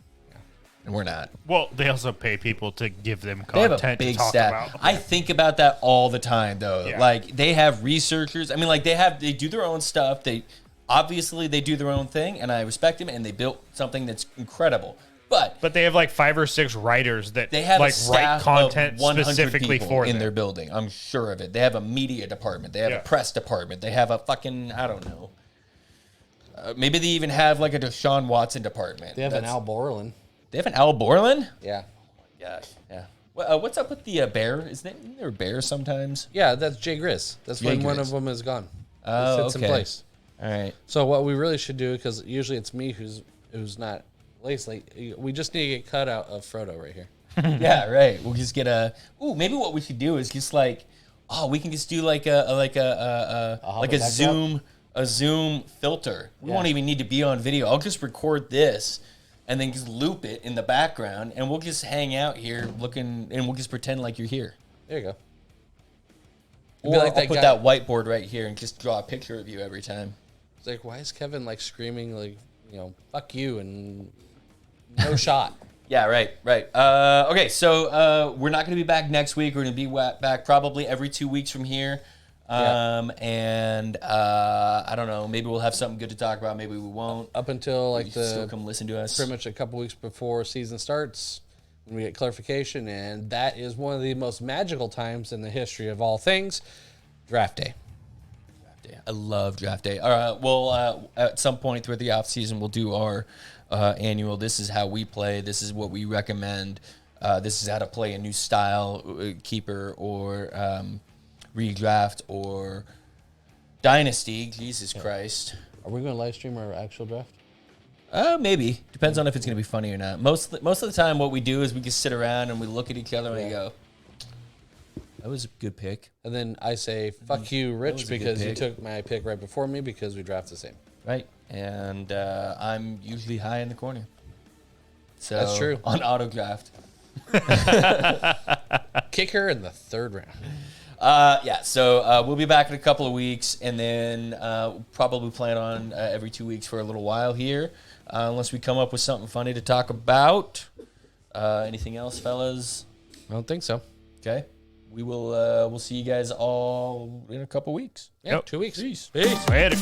and we're not. Well, they also pay people to give them They have content a big to talk staff. about. I think about that all the time, though. Yeah. Like they have researchers. I mean, like they do their own stuff. They do their own thing, and I respect them. And they built something that's incredible. But But they have like 5 or 6 writers that they have like a write staff content of 100 specifically people for in them. their building. I'm sure of it. They have a media department. They have Yeah. a press department. They have a fucking I don't know. Maybe they even have like a Deshaun Watson department. They have an Al Borland. They have an Al Borland. Yeah, Gosh, yeah. What's up with the bear? Isn't there a bear sometimes? yeah, that's Jay Grizz. That's Jay when one Grizz. of them is gone. Oh, it sits in okay. place. All right. So what we really should do, because usually it's me who's not laced, we just need to get cut out of Frodo right here. Yeah, right. We'll just get maybe what we should do is just like, we can just do like a Zoom filter. We won't even need to be on video. I'll just record this and then just loop it in the background, and we'll just hang out here looking, and we'll just pretend like you're here. There you go. Or like I'll that put guy- that whiteboard right here and just draw a picture of you every time. It's like, why is Kevin like screaming like, fuck you and no shot? Yeah, right. Okay, so we're not going to be back next week. We're going to be back probably every 2 weeks from here. And I don't know. Maybe we'll have something good to talk about. Maybe we won't. Up until like You can still come listen to us. pretty much a couple weeks before season starts, when we get clarification, and that is one of the most magical times in the history of all things, draft day. I love draft day. All right. Well, at some point throughout the off season, we'll do our annual. This is how we play. This is what we recommend. This is how to play a new style, keeper or redraft or dynasty. Jesus Christ. Are we going to live stream our actual draft? Maybe. Depends on if it's going to be funny or not. Most of the time, what we do is we just sit around and we look at each other and we go, that was a good pick. And then I say, fuck you, Rich, was a good because you pick. took my pick right before me because we draft the same. Right. And I'm usually high in the corner. So That's true. On auto draft. Kicker in the 3rd round. So we'll be back in a couple of weeks, and then probably plan on every 2 weeks for a little while here, unless we come up with something funny to talk about. Anything else, fellas? I don't think so. Okay. We'll see you guys all in a couple weeks. Yeah, Yep. 2 weeks. Peace. Later.